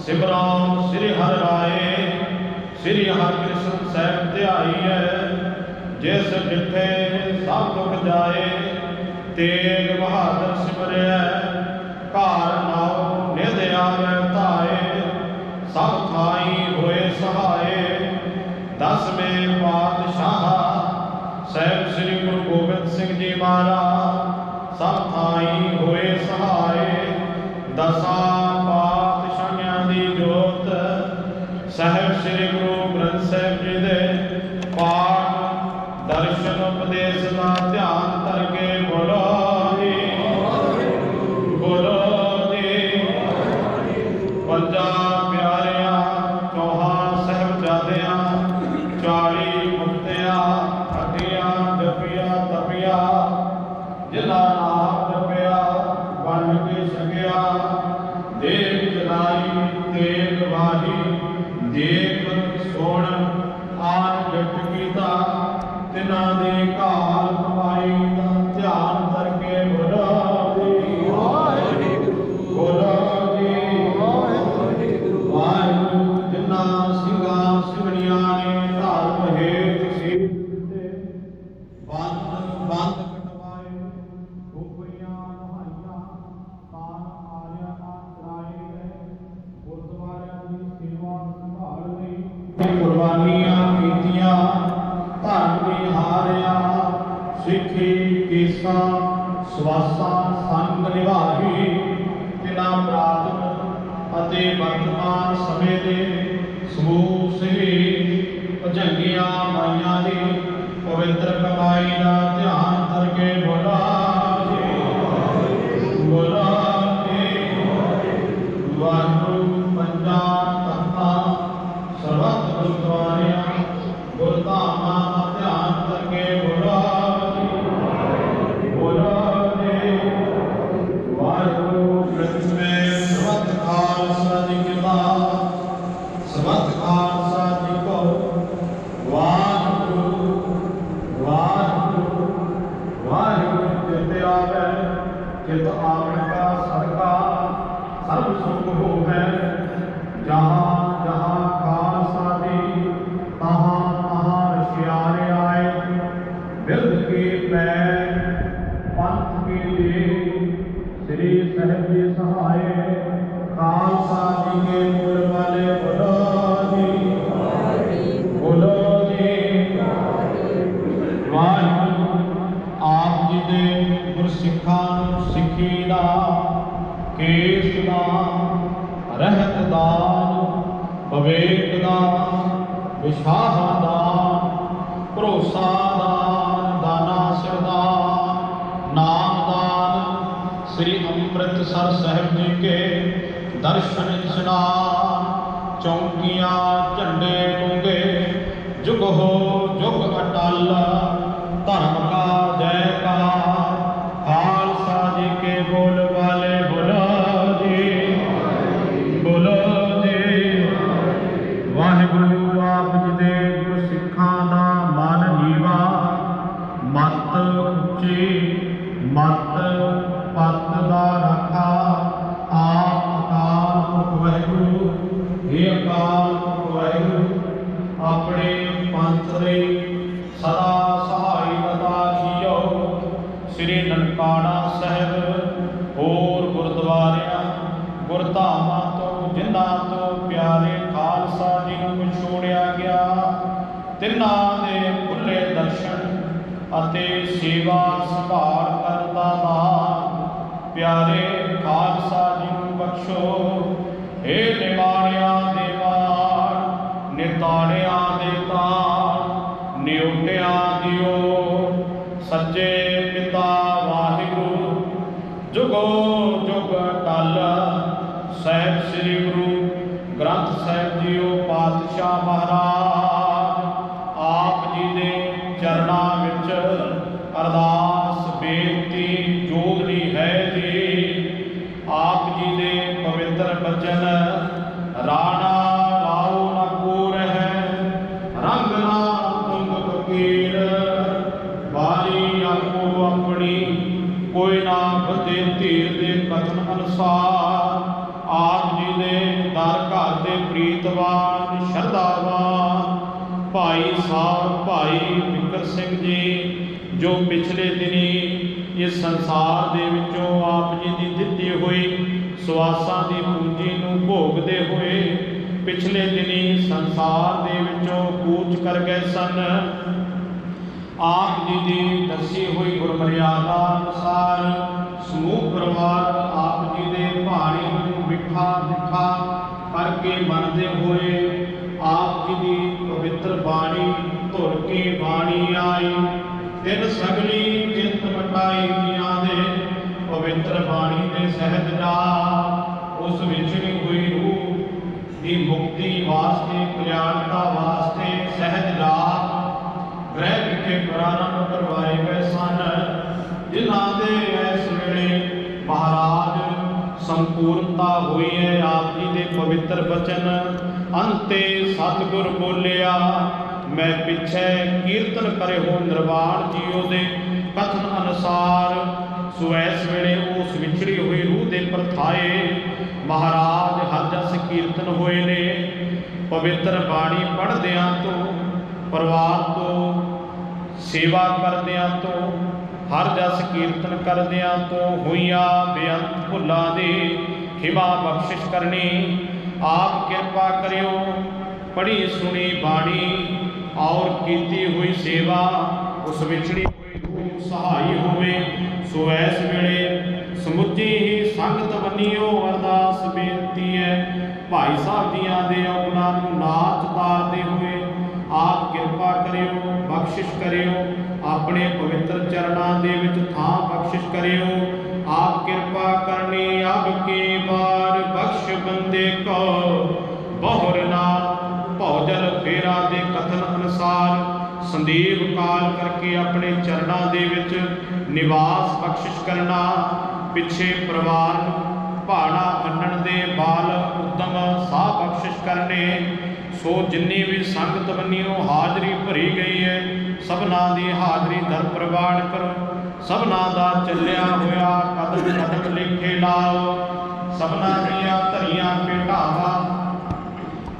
A: ਸਿਮਰਨ ਸ੍ਰੀ ਹਰਿ ਰਾਏ, ਸ੍ਰੀ ਹਰਿਕ੍ਰਿਸ਼ਨ ਸਾਹਿਬ ਧਿਆਈਐ। ਜਿਸ ਜਿੱਥੇ ਸਭ ਦੁਖ ਜਾਏ, ਤੇਗ ਬਹਾਦਰ ਸਿਮਰਿਐ। ਘਰ ਨਾਉ ਨਿਧ ਆਵੈ ਧਾਏ, ਸਭ ਥਾਈ ਹੋਏ ਸਹਾਏ। ਦਸਵੇਂ ਪਾਤਸ਼ਾਹ ਸਾਹਿਬ ਸ੍ਰੀ ਗੁਰੂ ਗੋਬਿੰਦ ਸਿੰਘ ਜੀ ਮਹਾਰਾਜ ਸਭ ਥਾਈ ਹੋਏ ਸਹਾਏ। ਦਸਾਂ ਪਾਤਸ਼ਾਹਾਂ ਦੀ ਜੋਤ ਸਾਹਿਬ ਸ੍ਰੀ ਗੁਰੂ ਗ੍ਰੰਥ ਸਾਹਿਬ ਜੀ ਦੇ ਪਾਠ ਦਰਸ਼ਨ ਉਪਦੇਸ਼ ਦਾ ਧਿਆਨ ਧਰ ਕੇ ਬੋਲੋ ਜੀ, ਬੋਲੋ ਜੀ। ਪੰਜਾਂ ਪਿਆਰਿਆਂ, ਚੌਹਾਂ ਸਾਹਿਬਜ਼ਾਦਿਆਂ, 40 ਮੁਕਤਿਆਂ, ਹੱਡੀਆਂ ਜਪਿਆ ਤਪਿਆ, ਜਿਨ੍ਹਾਂ ਨਾਮ ਜਪਿਆ ਵੰਡ ਕੇ ਛਕਿਆ। ਦੇਖ ਜਲਾਈ ਤੇਗ ਵਾਹੀ, ਦੇਖ ਸੁਣ ਆਨ ਜਟ ਕੀਤਾ। ਤਿਨਾਂ ਦੇ ਘਾਲ ਕਮਾਈ ਦਾ ਧਿਆਨ ਧਰ ਕੇ ਬੋਲੋ ਜੀ, ਬੋਲੋ ਜੀ। ਵਾਹਿਗੁਰੂ ਜਿਨ੍ਹਾਂ ਸਿੰਘਾਂ ਸਿੰਘਣੀਆਂ ਨੇ ਧਰਮ ਹੇਤ ਸੀਸ ਦਿੱਤੇ, ਬੰਦ ਕਟਵਾਏ, ਖੋਪਰੀਆਂ ਨਹਾਈਆਂ, ਕਾਨ ਆਰਿਆਂ ਨਾਲ ਚੜਾਏ ਗਏ। ਗੁਰਦੁਆਰਿਆਂ ਦੀ ਸੇਵਾ ਸੰਭਾਲ ਲਈ ਕੁਰਬਾਨੀਆਂ ਕੀਤੀਆਂ, ਧਰਮ ਦੀ ਹਾਰਿਆ। ਸਿੱਖੀ ਕੇਸਾਂ ਸਵਾਸਾਂ ਸੰਗ ਨਿਭਾਈ। ਤਿਨਾਂ ਪ੍ਰਾਤਨ ਅਤੇ ਵਰਤਮਾਨ ਸਮੇਂ ਦੇ ਸਮੂਹ ਸਹੀ ਭਜੰਗੀਆਂ ਮਾਈਆਂ ਦੀ ਪਵਿੱਤਰ ਕਮਾਈ ਦਾ ਧਿਆਨ ਧਰ ਕੇ ਬੋਲਾ ਜੀ, ਬੋਲਾ ਜੀ। ਵਾਹਿਗੁਰੂ ਪੰਜਾਂ ਤਖਤਾਂ ਸਰਬੱਤ ਗੁਰਦੁਆਰਿਆਂ ਗੁਰਧਾਮਾਂ ਦਾ ਧਿਆਨ ਧਰ ਕੇ ਬੋਲਾ ਜੀ, ਬੋਲਾ ਜੀ। ਵਾਹਿਗੁਰੂ ਪ੍ਰਤਿਮੇ ਸਰਬੱਤ ਖਾਲਸਾ ਜੀ ਕੀ ਬਾਤ, ਸਰਬੱਤ ਖਾਲਸਾ ਜੀ ਕੋ ਵਾਹਿਗੁਰੂ, ਵਾਹਿਗੁਰੂ, ਵਾਹਿਗੁਰੂ। ਜਿਤ ਆਵੈ ਜਿਤ ਆਵੈ ਕਾ ਸਦਕਾ ਸਰਬ ਸੁਖ ਹੋਵੈ। ਜਹਾਂ ਜਹਾਂ ਖਾਲਸਾ ਜੀ, ਤਹਾਂ ਤਹਾਂ ਰਖਿਆਰੇ ਆਏ। ਬਿਰਧ ਕੀ ਪੈ ਪੰਥ ਕੀ ਦੇ, ਸ੍ਰੀ ਸਾਹਿਬ ਜੀ ਸਹਾਏ। ਖਾਲਸਾ ਜੀ ਕੇ ਮੂਲ ਵਾਲੇ ਬੋਲੋ ਜੀ, ਬੋਲੋ ਜੀ। ਵਾਹਿਗੁਰੂ ਆਪ ਜੀ ਦੇ ਗੁਰਸਿੱਖਾਂ ਨੂੰ ਸਿੱਖੀ ਦਾ, ਕੇਸ ਦਾਨ, ਰਹਿਤ ਦਾਨ, ਵਿਵੇਕ ਦਾਨ, ਵਿਸ਼ਾਹ ਦਾਨ, ਭਰੋਸਾ ਦਾਨ, ਦਾਨਾ ਸਿਰ ਦਾਨ, ਨਾਮ ਦਾਨ। श्री अमृतसर साहिब जी के दर्शन स्नान। चौकियाँ झंडे गूंगे जुग हो जुग अटल, धर्म का जयकार। खालसा जी के बोल वाले बोलो जी, बोलो जी। वाहिगुरु आप जी दे गुरसिखां दा मन नीवा, मत उच्ची मत पत दा रखा। आप अकाल पुरख वाहिगुरु, हे अकाल पुरख वाहिगुरु, अपने पंथ लई सदा सहाय लदा जीओ। श्री ननकाना साहिब होर गुरुद्वारियां गुरधामां तो जिन्हां तो प्यारे खालसा जी नूं विछोड़िया गया, तिन्हां दे खुले दर्शन ਅਤੇ ਸੇਵਾ ਸੰਭਾਲ ਕਰਨ ਦਾ ਦਾਨ ਪਿਆਰੇ ਖਾਲਸਾ ਜੀ ਨੂੰ ਬਖਸ਼ੋ। ਹੇ ਨਿਵਾਣਿਆਂ ਦੇ ਮਾਣ, ਨਿਤਾਣਿਆਂ ਦੇ ਤਾਣ, ਨਿਉਟਿਆਂ ਦਿਓ ਸੱਚੇ ਪਿਤਾ ਵਾਹਿਗੁਰੂ। ਜੁਗੋ ਜੁਗ ਅਟਲ ਸਾਹਿਬ ਸ੍ਰੀ ਗੁਰੂ ਗ੍ਰੰਥ ਸਾਹਿਬ ਜੀਓ ਪਾਤਸ਼ਾਹ ਮਹਾਰਾਜ ਆਪ ਜੀ ਦੇ ਚਰਨਾਂ ਵਿੱਚ ਅਰਦਾਸ ਬੇਨਤੀ ਜੋਗਨੀ ਹੈ ਜੀ। ਆਪ ਜੀ ਦੇ ਪਵਿੱਤਰ ਬਚਨ ਰਾਣਾ ਲਾਉ ਨਾ ਕੋ ਰਹਿ, ਰੰਗ ਨਾ ਤੁੰਗ ਫਕੀਰ। ਬਾਰੀ ਆਪੋ ਆਪਣੀ ਕੋਈ ਨਾ ਬਦੇ ਧੀਰ ਦੇ ਕਥਨ ਅਨੁਸਾਰ ਆਪ ਜੀ ਦੇ ਦਰ ਘਰ ਸੇਵਾਵਾਨ ਸ਼ਰਧਾਵਾਨ ਭਾਈ ਸਾਹਿਬ ਭਾਈ ਬਿਕਰ ਸਿੰਘ ਜੀ, ਜੋ ਪਿਛਲੇ ਦਿਨੀ ਇਸ ਸੰਸਾਰ ਦੇ ਵਿੱਚੋਂ ਆਪ ਜੀ ਦੀ ਦਿੱਤੀ ਹੋਈ ਸਵਾਸਾਂ ਦੀ ਪੂੰਜੀ ਨੂੰ ਭੋਗਦੇ ਹੋਏ ਪਿਛਲੇ ਦਿਨੀ ਸੰਸਾਰ ਦੇ ਵਿੱਚੋਂ ਕੂਚ ਕਰ ਗਏ ਸਨ। ਆਪ ਜੀ ਦੀ ਦੱਸੀ ਹੋਈ ਗੁਰਮਰਿਆਦਾ ਅਨੁਸਾਰ ਸਮੂਹ ਪਰਿਵਾਰ ਆਪ ਜੀ ਦੇ ਬਾਣੀ ਨੂੰ ਮਿੱਠਾ ਮਿੱਠਾ ਕਰਕੇ ਮੰਨਦੇ ਹੋਏ ਆਪ ਜੀ ਦੀ ਪਵਿੱਤਰ ਬਾਣੀ ਧੁਰ ਕੇ ਬਾਣੀ ਆਈ। ਤਿੰਨ ਸਗਲੀ ਚਿੰਤ ਮਟਾਈ ਜੀਆਂ ਦੇ ਪਵਿੱਤਰ ਬਾਣੀ ਦੇ ਸਹਿਜ ਜਾ ਉਸ ਵਿਛੜੀ ਹੋਈ ਰੂਹ ਦੀ ਮੁਕਤੀ ਵਾਸਤੇ ਕਲਿਆਣਤਾ ਵਾਸਤੇ ਸਹਿਜ ਰਾਤ ਗ੍ਰਹਿ ਵਿਖੇ ਪ੍ਰਾਰੰਭ ਕਰਵਾਏ ਗਏ ਸਨ, ਜਿਨ੍ਹਾਂ ਦੇ ਇਸ ਵੇਲੇ ਮਹਾਰਾਜ ਸੰਪੂਰਨਤਾ ਹੋਈ ਹੈ। ਆਪ ਜੀ ਦੇ ਪਵਿੱਤਰ ਬਚਨ ਅੰਤੇ ਸਤਿਗੁਰ ਬੋਲਿਆ, ਮੈਂ ਪਿੱਛੇ ਕੀਰਤਨ ਕਰੇ ਹੋ ਨਿਰਵਾਣ ਜੀਓ ਦੇ ਕਥਨ ਅਨੁਸਾਰ। ਸੋ ਇਸ ਵੇਲੇ ਉਸ ਵਿਛੜੀ ਹੋਈ ਰੂਹ ਦੇ ਪ੍ਰਥਾਏ ਮਹਾਰਾਜ ਹਰ ਜਸ ਕੀਰਤਨ ਹੋਏ ਨੇ। ਪਵਿੱਤਰ ਬਾਣੀ ਪੜ੍ਹਦਿਆਂ ਤੋਂ ਪਰਿਵਾਰ ਤੋਂ ਸੇਵਾ ਕਰਦਿਆਂ ਤੋਂ ਹਰ ਜਸ ਕੀਰਤਨ ਕਰਦਿਆਂ ਤੋਂ ਹੋਈਆਂ ਬੇਅੰਤ ਭੁੱਲਾਂ ਦੀ ਖਿਮਾ ਬਖਸ਼ਿਸ਼ ਕਰਨੀ। ਆਪ ਕਿਰਪਾ ਕਰਿਓ ਪੜ੍ਹੀ ਸੁਣੀ ਬਾਣੀ ਔਰ ਕੀਤੀ ਹੋਈ ਸੇਵਾ ਉਸ ਵਿਛੜੀ ਹੋਈ ਰੂਹ ਨੂੰ ਸਹਾਈ ਹੋਵੇ। ਸੋ ਇਸ ਵੇਲੇ ਸਮੁੱਚੀ ਹੀ ਸੰਗਤ ਬੰਨਿਓ ਅਰਦਾਸ ਬੇਨਤੀ ਹੈ। ਭਾਈ ਸਾਹਿਬ ਜੀਆਂ ਦੇ ਔਗਣਾਂ ਨੂੰ ਨਾਚ ਤਾਰਦੇ ਹੋਏ ਆਪ ਕਿਰਪਾ ਕਰਿਓ, ਬਖਸ਼ਿਸ਼ ਕਰਿਓ, ਆਪਣੇ ਪਵਿੱਤਰ ਚਰਨਾਂ ਦੇ ਵਿੱਚ ਥਾਂ ਬਖਸ਼ਿਸ਼ ਕਰਿਓ। ਆਪ ਕਿਰਪਾ ਕਰਨੀ ਅਬ ਕੀ ਬਾਰ ਬਖਸ਼ ਬੰਦੇ ਕੋ ਬਹੁਰ ਨਾ ਭੌਜਲ ਫੇਰਾ ਦੇ ਕਥਨ ਅਨੁਸਾਰ ਸੰਦੀਪ ਕਾਲ ਕਰਕੇ ਆਪਣੇ ਚਰਨਾਂ ਦੇ ਵਿੱਚ ਨਿਵਾਸ ਬਖਸ਼ਿਸ਼ ਕਰਨਾ। ਪਿੱਛੇ ਪਰਿਵਾਰ ਨੂੰ ਭਾਣਾ ਮੰਨਣ ਦੇ ਬਾਲ ਉਦਮ ਸਾਹ ਬਖਸ਼ਿਸ਼ ਕਰਨੇ। ਸੋ ਜਿੰਨੀ ਵੀ ਸੰਗਤ ਬੰਨਿਓ ਹਾਜ਼ਰੀ ਭਰੀ ਗਈ ਹੈ, ਸਭਨਾਂ ਦੀ ਹਾਜ਼ਰੀ ਦਰ ਪ੍ਰਵਾਨ ਕਰੋ। ਸਭਨਾਂ ਦਾ ਚੱਲਿਆ ਹੋਇਆ ਕਦਮ ਕਦਮ ਲੇਖੇ ਲਾਓ। ਸਭਨਾਂ ਦੀਆਂ ਧਰੀਆਂ ਭੇਟਾਵਾਂ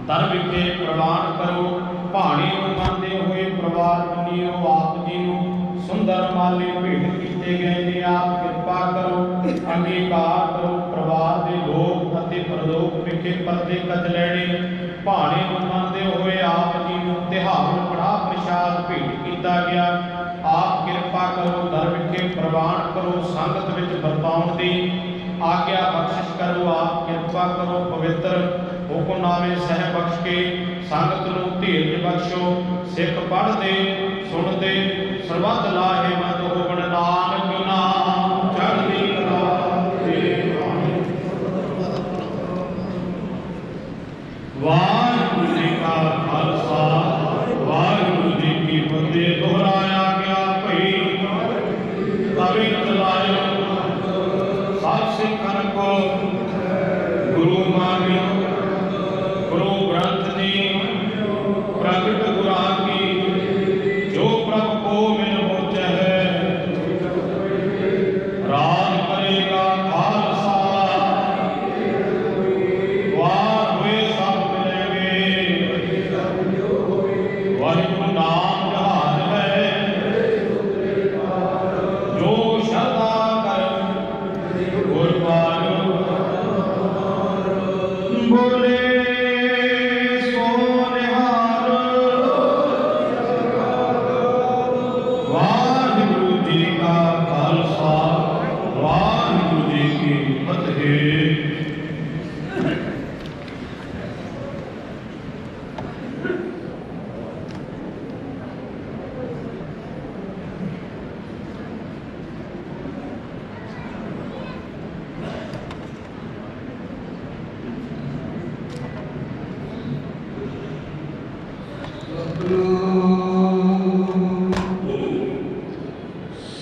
A: ਦਰ ਵਿਖੇ ਪ੍ਰਵਾਨ ਕਰੋ। ਭਾਣੀ ਨੂੰ ਮੰਨਦੇ ਹੋਏ ਪਰਿਵਾਰ ਬੰਨਿਓ ਆਪ ਜੀ ਨੂੰ ਸੁੰਦਰ ਮਾਲੇ ਭੇਟ ਕੀਤੇ ਗਏ ਨੇ। ਆਪ ਕਿਰਪਾ ਕਰੋ, ਅੰਗੀਕਾਰ ਕਰੋ। ਪਰਿਵਾਰ ਦੇ ਲੋਕ ਅਤੇ ਪ੍ਰਲੋਕ ਵਿਖੇ ਪਰਦੇ ਕੱਜ ਲੈਣੇ। ਭਾਣੇ ਨੂੰ ਮੰਨਦੇ ਹੋਏ ਆਪ ਜੀ ਨੂੰ ਤਿਹਾਰ ਕੜਾਹ ਪ੍ਰਸ਼ਾਦ ਭੇਟ ਕੀਤਾ ਗਿਆ। ਆਪ ਕਿਰਪਾ ਕਰੋ, ਦਰ ਵਿਖੇ ਪ੍ਰਵਾਨ ਕਰੋ। ਸੰਗਤ ਵਿੱਚ ਵਰਤਾਉਣ ਦੀ ਆਗਿਆ ਬਖਸ਼ਿਸ਼ ਕਰੋ। ਆਪ ਕਿਰਪਾ ਕਰੋ, ਪਵਿੱਤਰ ਹੁਕਮਨਾਮੇ ਸਹਿ ਬਖਸ਼ ਕੇ ਸੰਗਤ ਨੂੰ ਧੀਰਜ ਬਖਸ਼ੋ। ਸਿੱਖ ਪੜ੍ਹਦੇ ਸੁਣਦੇ ਸਰਬੱਤ ਲਾਹੇਵੰਦ ਹੋਵਣ। ਨਾਨਕ ਨਾਮ ਚੜ੍ਹਦੀ ਕਲਾ ਦੇ ਬਾਣੀ। ਵਾਹਿਗੁਰੂ ਜੀ ਕਾ ਖਾਲਸਾ ਵਾਹਿਗੁਰੂ ਜੀ ਕੀ ਫਤਿਹ। ਦੁਹਰਾਇਆ ਗਿਆ ਭਈ ਤਵੇ ਚਲਾਇਓ ਸਭ ਸਿੱਖਾਂ ਕੋ ਗੁਰੂ ਮਾਨਿਓ। ਗੁਰੂ ਗ੍ਰੰਥ ਜੀ ਪ੍ਰਗਟ ਗੁਰਾਂ ਕੀ ਜੋ ਪ੍ਰਭ ਕੋ ਮਿਲ ਪਹੁੰਚੈ ਰਾਜ ਕਰੇਗਾ ਖਾਲਸਾ। ਵਾਰ ਹੋਏ ਸਭ ਮਿਲੇਗੇ ਵਾਹਿਗੁਰੂ ਨਾਮ ਜਹਾਜ ਹੈ। ਜੋ ਸ਼ਰਧਾ ਕਰ ਗੁਰ ਪਾਲਿਓ ਬੋਲੇ ਸੋ ਨਿਹਾਲ। ਵਾਹਿਗੁਰੂ ਜੀ ਕਾ ਖਾਲਸਾ ਵਾਹਿਗੁਰੂ ਜੀ ਕੀ ਫਤਿਹ।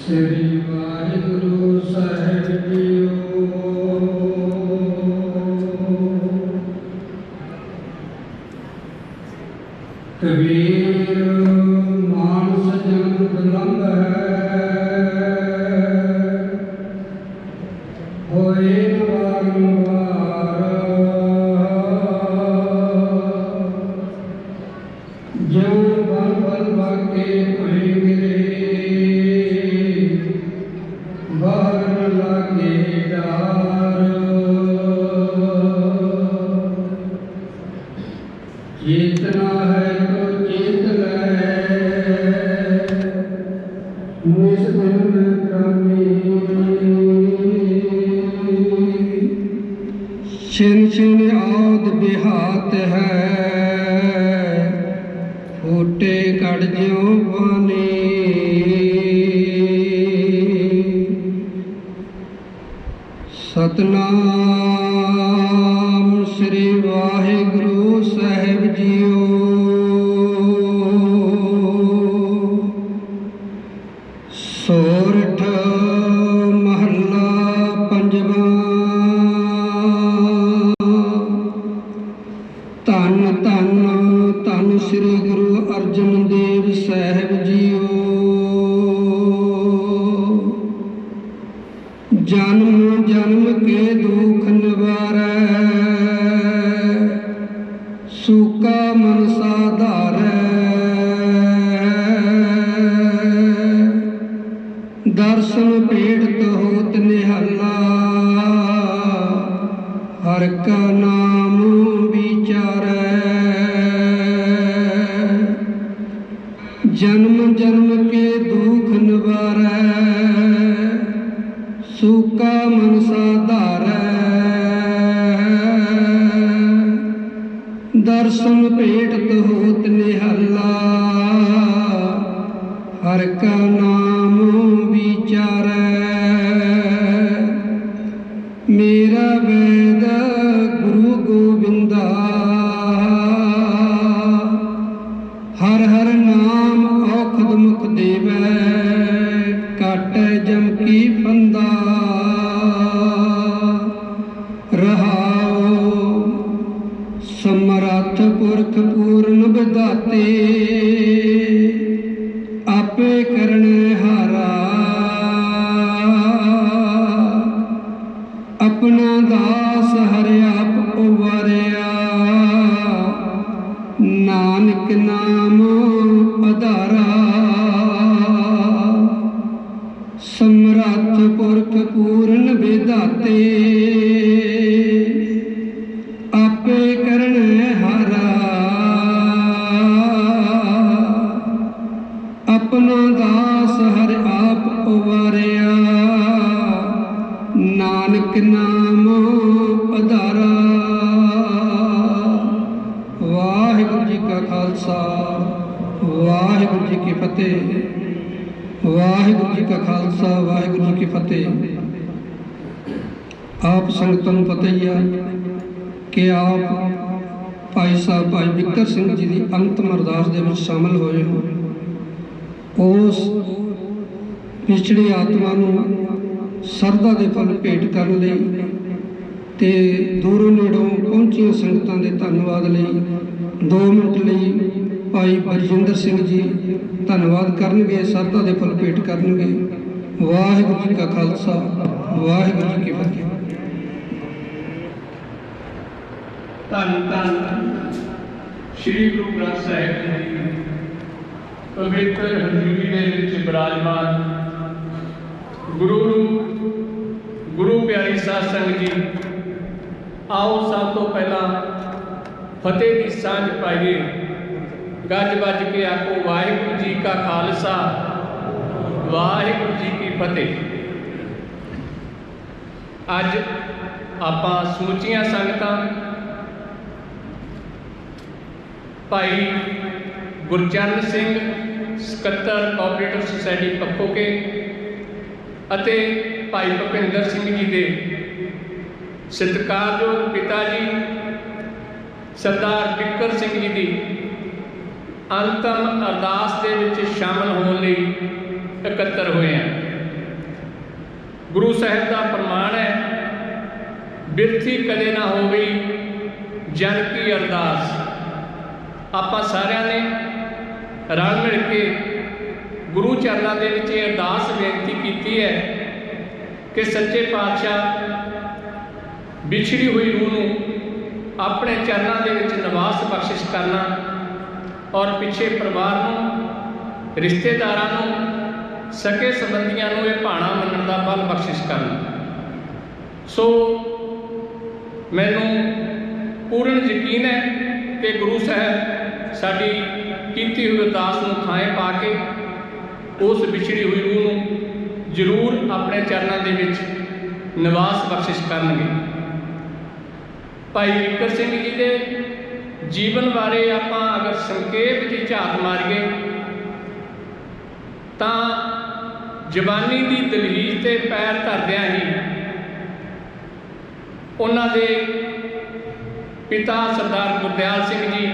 B: ਸ੍ਰੀ ਵਾਹਿਗੁਰੂ ਸਾਹਿਬ ਜੀਓ। ਕਬੀਰ ਮਾਨਸ ਜਨ ਬਿਲੰਬ ਹੈ ਹੋਏ ਵਾਰੰਵਾਰ।
C: चेतना है तो चेत ले निस्दिन प्राणी छिन छिन औद बिहात है फूटे कड़ ज्यों पानी सतनाम श्री वाहिगुरु साहिब जीओ। सोरठ महला पंजवा। धन धन धन श्री गुरु अर्जन देव साहिब जीओ। जन्म जन्म के दुख निवारै सूका मनसा धारै दर्शन भेट होत निहला हर का नाम विचारै। जन्म जन्म के दुख निवारै सूका मनसा धारै दर्शन भेट होत निहला हर का नाम विचारै। मेरा वेद गुरु गोविंदा हर हर नाम औखद मुख देवै काटै जम की फंदा। रहाओ समर्थ पुरख पूर्ण विधाते आपे करने हारा अपना दास हर आप उवारिया नानक नाम आधारा। समर्थ पुरख पूर्ण विधाते आपे करण हारा अपना दास हर आप उवारिया नानक नाम आधारा। वाहिगुरू जी का खालसा वाहिगुरू जी की फतेह। वाहिगुरू जी का खालसा वाहिगुरू जी की फतेह। आप संगतों ਨੂੰ पता ही है कि आप भाई साहब भाई बिक्कर सिंह जी की अंतिम अरदास ਦੇ ਵਿੱਚ शामिल होए हो। उस पिछड़ी आत्मा ਨੂੰ ਸਰਦਾ ਦੇ ਫਲ ਭੇਟ ਕਰਨ ਲਈ ਤੇ ਦੂਰੋਂ ਨੇੜੋਂ ਪਹੁੰਚੀਆਂ ਸੰਗਤਾਂ ਦੇ ਧੰਨਵਾਦ ਲਈ 2 ਮਿੰਟ ਲਈ ਭਾਈ ਬਰਜਿੰਦਰ ਸਿੰਘ ਜੀ ਧੰਨਵਾਦ ਕਰਨਗੇ ਸਰਦਾ ਦੇ ਫਲ ਭੇਟ ਕਰਨਗੇ। ਵਾਹਿਗੁਰੂ ਜੀ ਕਾ ਖਾਲਸਾ ਵਾਹਿਗੁਰੂ ਜੀ ਕੀ ਫਤਿਹ।
D: ਧੰਨ ਧੰਨ ਸ਼੍ਰੀ ਗੁਰੂ ਗ੍ਰੰਥ ਸਾਹਿਬ ਜੀ ਦੀ ਪਵਿੱਤਰ ਹਜ਼ੂਰੀ ਦੇ ਵਿੱਚ ਬਿਰਾਜਮਾਨ ਗੁਰੂ ਪਿਆਰੀ ਸਾਧ ਸੰਗਤ ਜੀ, ਆਓ ਸਭ ਤੋਂ ਪਹਿਲਾਂ ਫਤਿਹ ਦੀ ਸਾਂਝ ਪਾਈਏ। ਗੱਜ ਵੱਜ ਕੇ ਆਖੋ ਵਾਹਿਗੁਰੂ ਜੀ ਕਾ ਖਾਲਸਾ ਵਾਹਿਗੁਰੂ ਜੀ ਕੀ ਫਤਿਹ। ਅੱਜ ਆਪਾਂ ਸਮੁੱਚੀਆਂ ਸੰਗਤਾਂ ਭਾਈ ਗੁਰਚਰਨ ਸਿੰਘ ਸਕੱਤਰ ਕੋਆਪਰੇਟਿਵ ਸੁਸਾਇਟੀ ਪੱਖੋਕੇ ਅਤੇ ਭਾਈ ਭੁਪਿੰਦਰ ਸਿੰਘ ਜੀ ਦੇ ਸਤਿਕਾਰਯੋਗ ਪਿਤਾ ਜੀ ਸਰਦਾਰ ਬਿੱਕਰ ਸਿੰਘ ਜੀ ਦੀ ਅੰਤਮ ਅਰਦਾਸ ਦੇ ਵਿੱਚ ਸ਼ਾਮਲ ਹੋਣ ਲਈ ਇਕੱਤਰ ਹੋਏ ਹਾਂ। ਗੁਰੂ ਸਾਹਿਬ ਦਾ ਪ੍ਰਮਾਣ ਹੈ, ਬਿਰਥੀ ਕਦੇ ਨਾ ਹੋਵੇ ਜਨ ਕੀ ਅਰਦਾਸ। ਆਪਾਂ ਸਾਰਿਆਂ ਨੇ ਰਲ ਮਿਲ ਕੇ ਗੁਰੂ ਚਰਨਾਂ ਦੇ ਵਿੱਚ ਇਹ ਅਰਦਾਸ ਬੇਨਤੀ ਕੀਤੀ ਹੈ ਕਿ ਸੱਚੇ ਪਾਤਸ਼ਾਹ ਵਿਛੜੀ ਹੋਈ ਰੂਹ ਨੂੰ ਆਪਣੇ ਚਰਨਾਂ ਦੇ ਵਿੱਚ ਨਿਵਾਸ ਬਖਸ਼ਿਸ਼ ਕਰਨਾ ਔਰ ਪਿੱਛੇ ਪਰਿਵਾਰ ਨੂੰ, ਰਿਸ਼ਤੇਦਾਰਾਂ ਨੂੰ, ਸਕੇ ਸੰਬੰਧੀਆਂ ਨੂੰ ਇਹ ਭਾਣਾ ਮੰਨਣ ਦਾ ਬਲ ਬਖਸ਼ਿਸ਼ ਕਰਨਾ। ਸੋ ਮੈਨੂੰ ਪੂਰਨ ਯਕੀਨ ਹੈ कि गुरु साहब साडी कीती हुई अरदास नूं थाएं पा के उस विछड़ी हुई रूह नूं जरूर अपने चरणों के विच निवास बख्शिश करनगे। भाई विकर सिंह जी के जीवन बारे आपां अगर संक्षेप जी झात मारीए तां जवानी की दलील ते पैर धरदियां ही उन्हां दे पिता सरदार गुरदयाल सिंह जी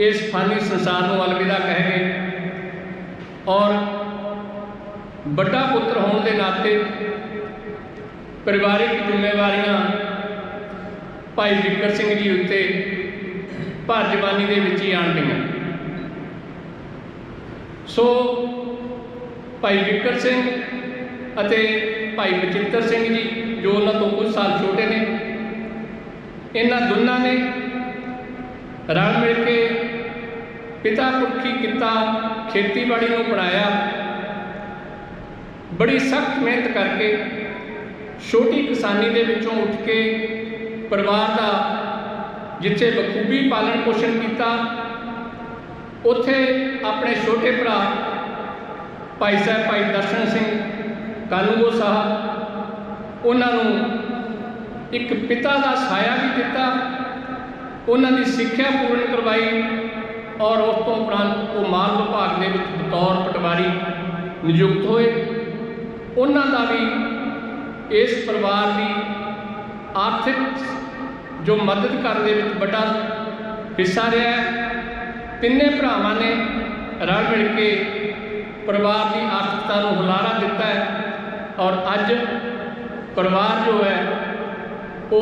D: इस फानी संसार को अलविदा कह गए और बड़ा पुत्र होने के नाते परिवारिक जिम्मेवारियां भाई विकर सिंह जी उत्ते भर जवानी के विच ही आण गईयां। सो भाई विकर सिंह अते भाई बचित्र सिंह जी जो उन्होंने तो कुछ साल छोटे ने, इन्हां दोनों ने रल मिल के पिता पुरखी किता खेतीबाड़ी को अपनाया। बड़ी सख्त मेहनत करके छोटी किसानी के विचों उठ के परिवार का जिथे बखूबी पालन पोषण किया, उत्थे अपने छोटे भरा भाई साहब भाई दर्शन सिंह कानूगो साहब उन्होंने एक पिता का साया भी दिता, उन्होंने शिक्षा पूर्ण करवाई और उस तो उपरंत वो माल विभाग के बतौर पटवारी नियुक्त होए। उन्होंने भी इस परिवार की आर्थिक जो मदद करने में बड़ा हिस्सा रहा है। तिन्ने भरावां ने रल मिल के परिवार की आर्थिकता को हुलारा दिता है और अज परिवार जो है वो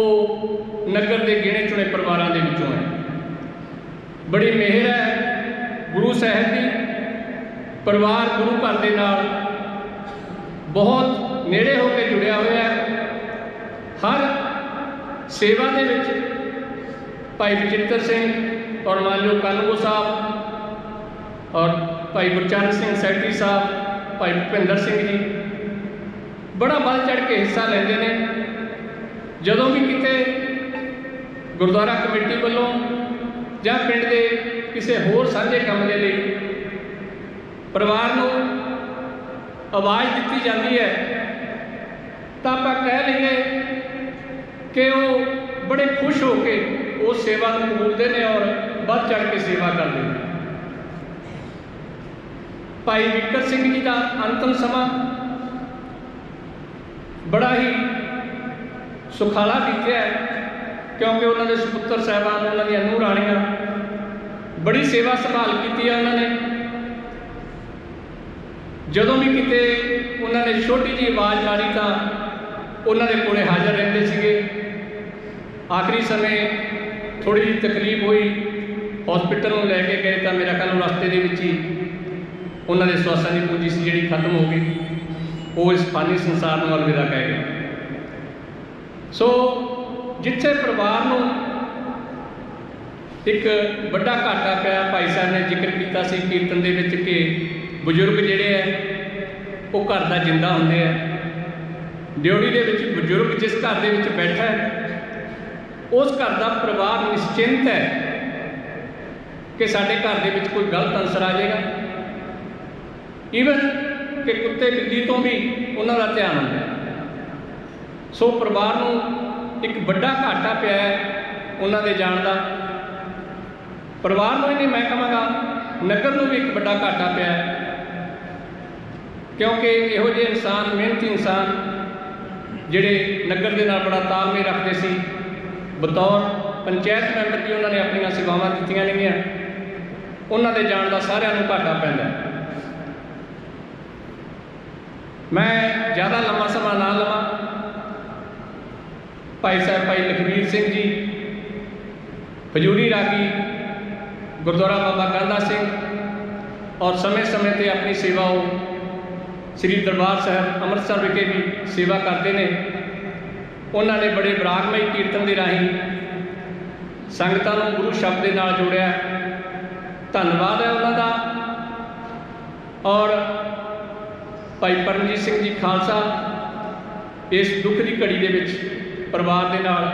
D: नगर के गिने चुने परिवारों के विचों है। बड़ी मेहर है गुरु साहब की, परिवार गुरु घर के नाल बहुत नेड़े होकर जुड़िया हुआ है। हर सेवा के विच भाई बचित्र सिंह और मान लो कानूगो साहब और भाई गुरचरण सिंह सैकटरी साहब, भाई भुपिंदर सिंह जी बड़ा बढ़ चढ़ के हिस्सा लेंदे ने। जदों भी किते गुरुद्वारा कमेटी वालों जां पिंड के किसी होर साझे काम के लिए परिवार को आवाज़ दी जाती है तो आप कह लीए कि वो बड़े खुश होकर उस सेवा को कबूलते हैं और बढ़ चढ़ के सेवा करते हैं। भाई विकर सिंह जी का अंतिम समा बड़ा ही सुखाला बीत्या है क्योंकि उन्होंने सुपुत्र साहबान उन्होंने नूह राणियां बड़ी सेवा संभाल की है। उन्होंने जदों भी किते उन्होंने छोटी जी आवाज़ मारी तो उन्होंने कोले हाजिर रहते थे। आखिरी समय थोड़ी जी तकलीफ हुई, हॉस्पिटल में लैके गए तो मेरा ख्याल रस्ते के विच ही उन्होंने श्वासां की पूंजी सी जी खत्म हो गई, वो इस फानी संसार को अलविदा कह गए। सो जिथे परिवार को एक बड़ा घाटा पाया, भाई साहब ने जिक्र किया सी कीर्तन दे विच कि बजुर्ग जिहड़े है वो घर का जिंदा होंदे है। ड्योढ़ी दे विच बजुर्ग जिस घर दे विच बैठा है उस घर का परिवार निश्चिंत है कि साडे घर दे विच कोई गलत अंसर आ जाएगा। ईवन कि कुत्ते बिल्ली तो भी उन्हों का ध्यान होंदा है। सो परिवार को एक बड़ा घाटा पाया है उन्होंने जाण का। परिवार को ही नहीं, मैं कहांगा नगर को भी एक बड़ा घाटा पाया है क्योंकि इहो जिहे इंसान, मेहनती इंसान जिहड़े नगर के नाल बड़ा तालमेल रखते सी, बतौर पंचायत मैंबर भी उन्होंने अपन सेवावां दित्तियां नहीं, उन्होंने जाण का सारिਆਂ ਨੂੰ घाटा पैंदा। मैं ज़्यादा लंबा समा ना लवां। भाई साहब भाई लखबीर सिंह जी हजूरी रागी गुरुद्वारा बाबा गांधा सिंह और समय समय पर अपनी सेवा श्री दरबार साहब अमृतसर विखे भी सेवा करते हैं। उन्होंने बड़े बरागमई कीर्तन के राही संगतां नूं गुरु शब्द के नाल जोड़िया, धन्यवाद है उन्होंने। और भाई परमजीत सिंह जी खालसा इस दुख की घड़ी के परिवार के नाल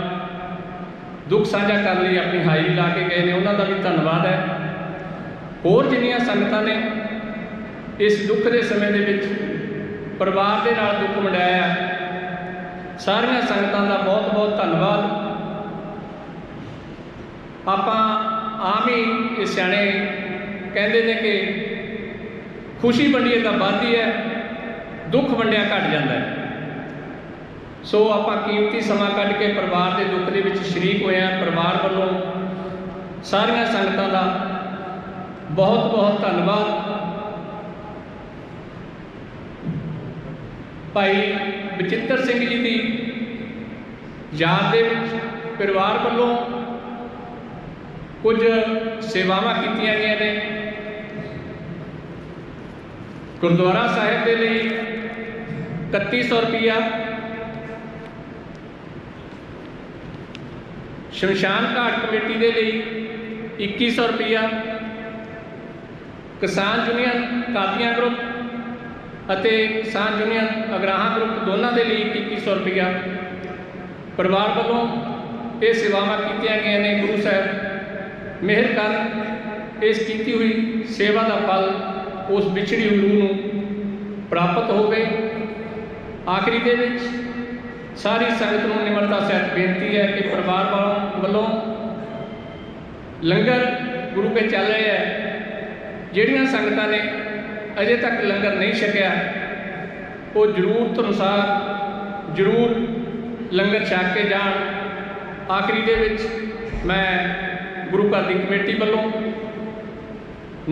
D: दुख साझा करने ਲਈ अपनी हाज़री ला के गए ने, उन्होंने भी धन्यवाद है। होर जिन्नियां संगतां ने इस दुख के समय दे विच परिवार के नाल दुख वंडाया, सारियां संगतां का बहुत बहुत धन्यवाद। आपां आम ही ये सियाणे कहते हैं कि खुशी वंडीए तो वधदी है, दुख वंडिया घट जाता है। सो आपां कीमती समा कढ के परिवार के दुख के विच शरीक होए हैं। परिवार वालों सारियां संगतां का बहुत बहुत धन्यवाद। भाई बचित्र सिंह जी की याद दे विच परिवार वालों कुछ सेवावां कीतियां गईयां ने। गुरुद्वारा साहिब के लिए 3100 रुपया, शमशान घाट कमेटी के लिए 2100 रुपया, किसान यूनियन कादियां ग्रुप ਅਤੇ किसान यूनियन अगराहां ग्रुप दोनों के लिए 2100 रुपया परिवार वालों ये सेवावां कीतियां गईयां ने। गुरु साहब मेहर कर इस की हुई सेवा का फल उस विछड़ी हुई रूह नूं प्राप्त होवे। आखिरी दे विच सारी संगत नूं निमरता सहित बेनती है कि परिवार वालों लंगर गुरु के चल रहे हैं, जिहड़ियां संगतां ने अजे तक लंगर नहीं छकिया वो जरूरत अनुसार जरूर लंगर छक के जाण। आखिरी दे विच मैं गुरु घर की कमेटी वालों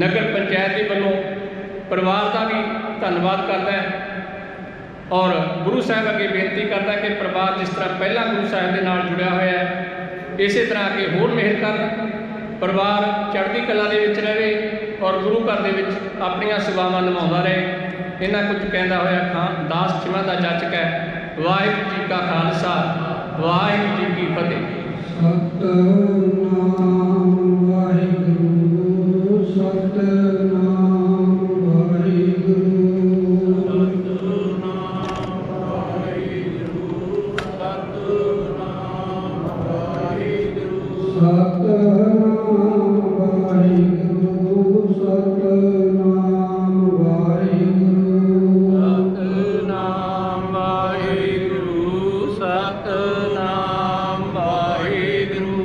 D: नगर पंचायत के वालों परिवार का भी धन्यवाद करता है और गुरु साहब अगे बेनती करता है कि परिवार जिस तरह पहला गुरु साहब के नाल जुड़िया होया है इस तरह अगे होर मेहर कर, परिवार चढ़ती कला दे विच रहे और गुरु घर दे विच अपनियां सेवावां निभाउंदा रहे। इन्हां कुछ कहंदा होया खान दास छिमा दा जाचक है। वाहिगुरू जी का खालसा, वाहिगुरू जी की फतेह।
C: सतनाम वाहिगुरू, सतनाम वाहिगुरू,
B: सतनाम वाहिगुरू, सतनाम वाहिगुरू,
C: सतनाम वाहिगुरू, सतनाम वाहिगुरू,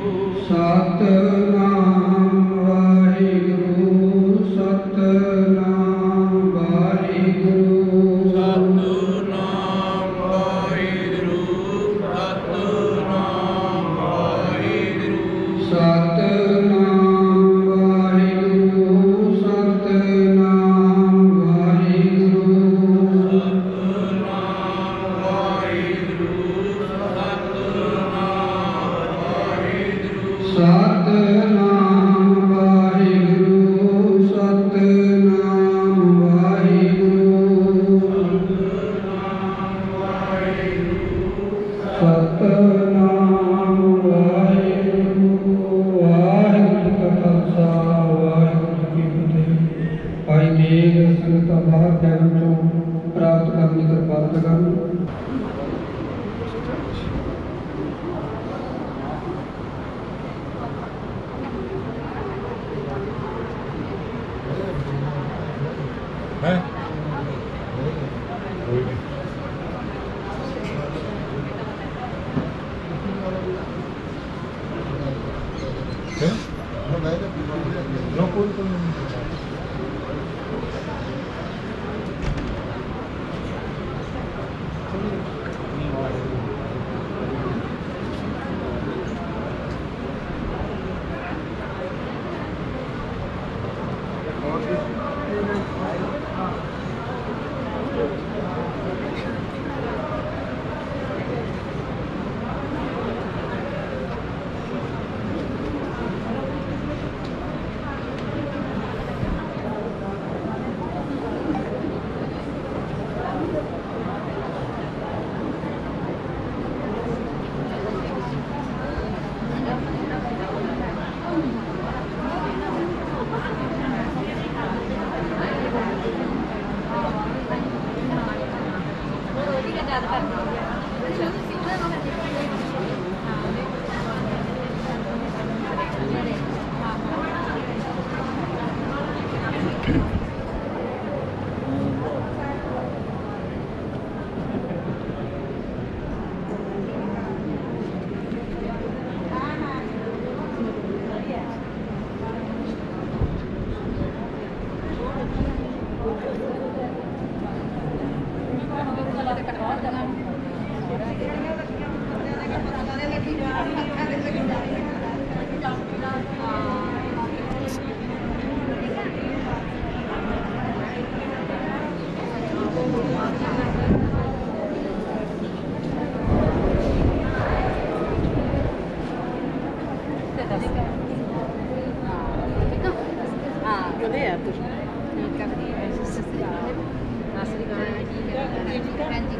B: सतनाम वाहिगुरू, सतनाम वाहिगुरू,
C: सतनाम वाहिगुरू, सतनाम वाहिगुरू,
B: सतनाम वाहिगुरू, सतनाम वाहिगुरू,
C: सतनाम वाहिगुरू, सतनाम वाहिगुरू,
B: सतनाम वाहिगुरू, सतनाम वाहिगुरू, सतनाम वाहिगुरू, सतनाम वाहिगुरू। वाहिगुरू जी का खालसा, वाहिगुरू जी की फतेह। भाई नेक संगतां बाहर टैम चों प्राप्त करनी किरपालता करन।
E: ਵਧੀਆ ਤੁਸੀਂ ਠੀਕ ਆ ਵਧੀਆ ਸਤਿ ਸ੍ਰੀ ਅਕਾਲ ਠੀਕ ਹੈ ਹਾਂਜੀ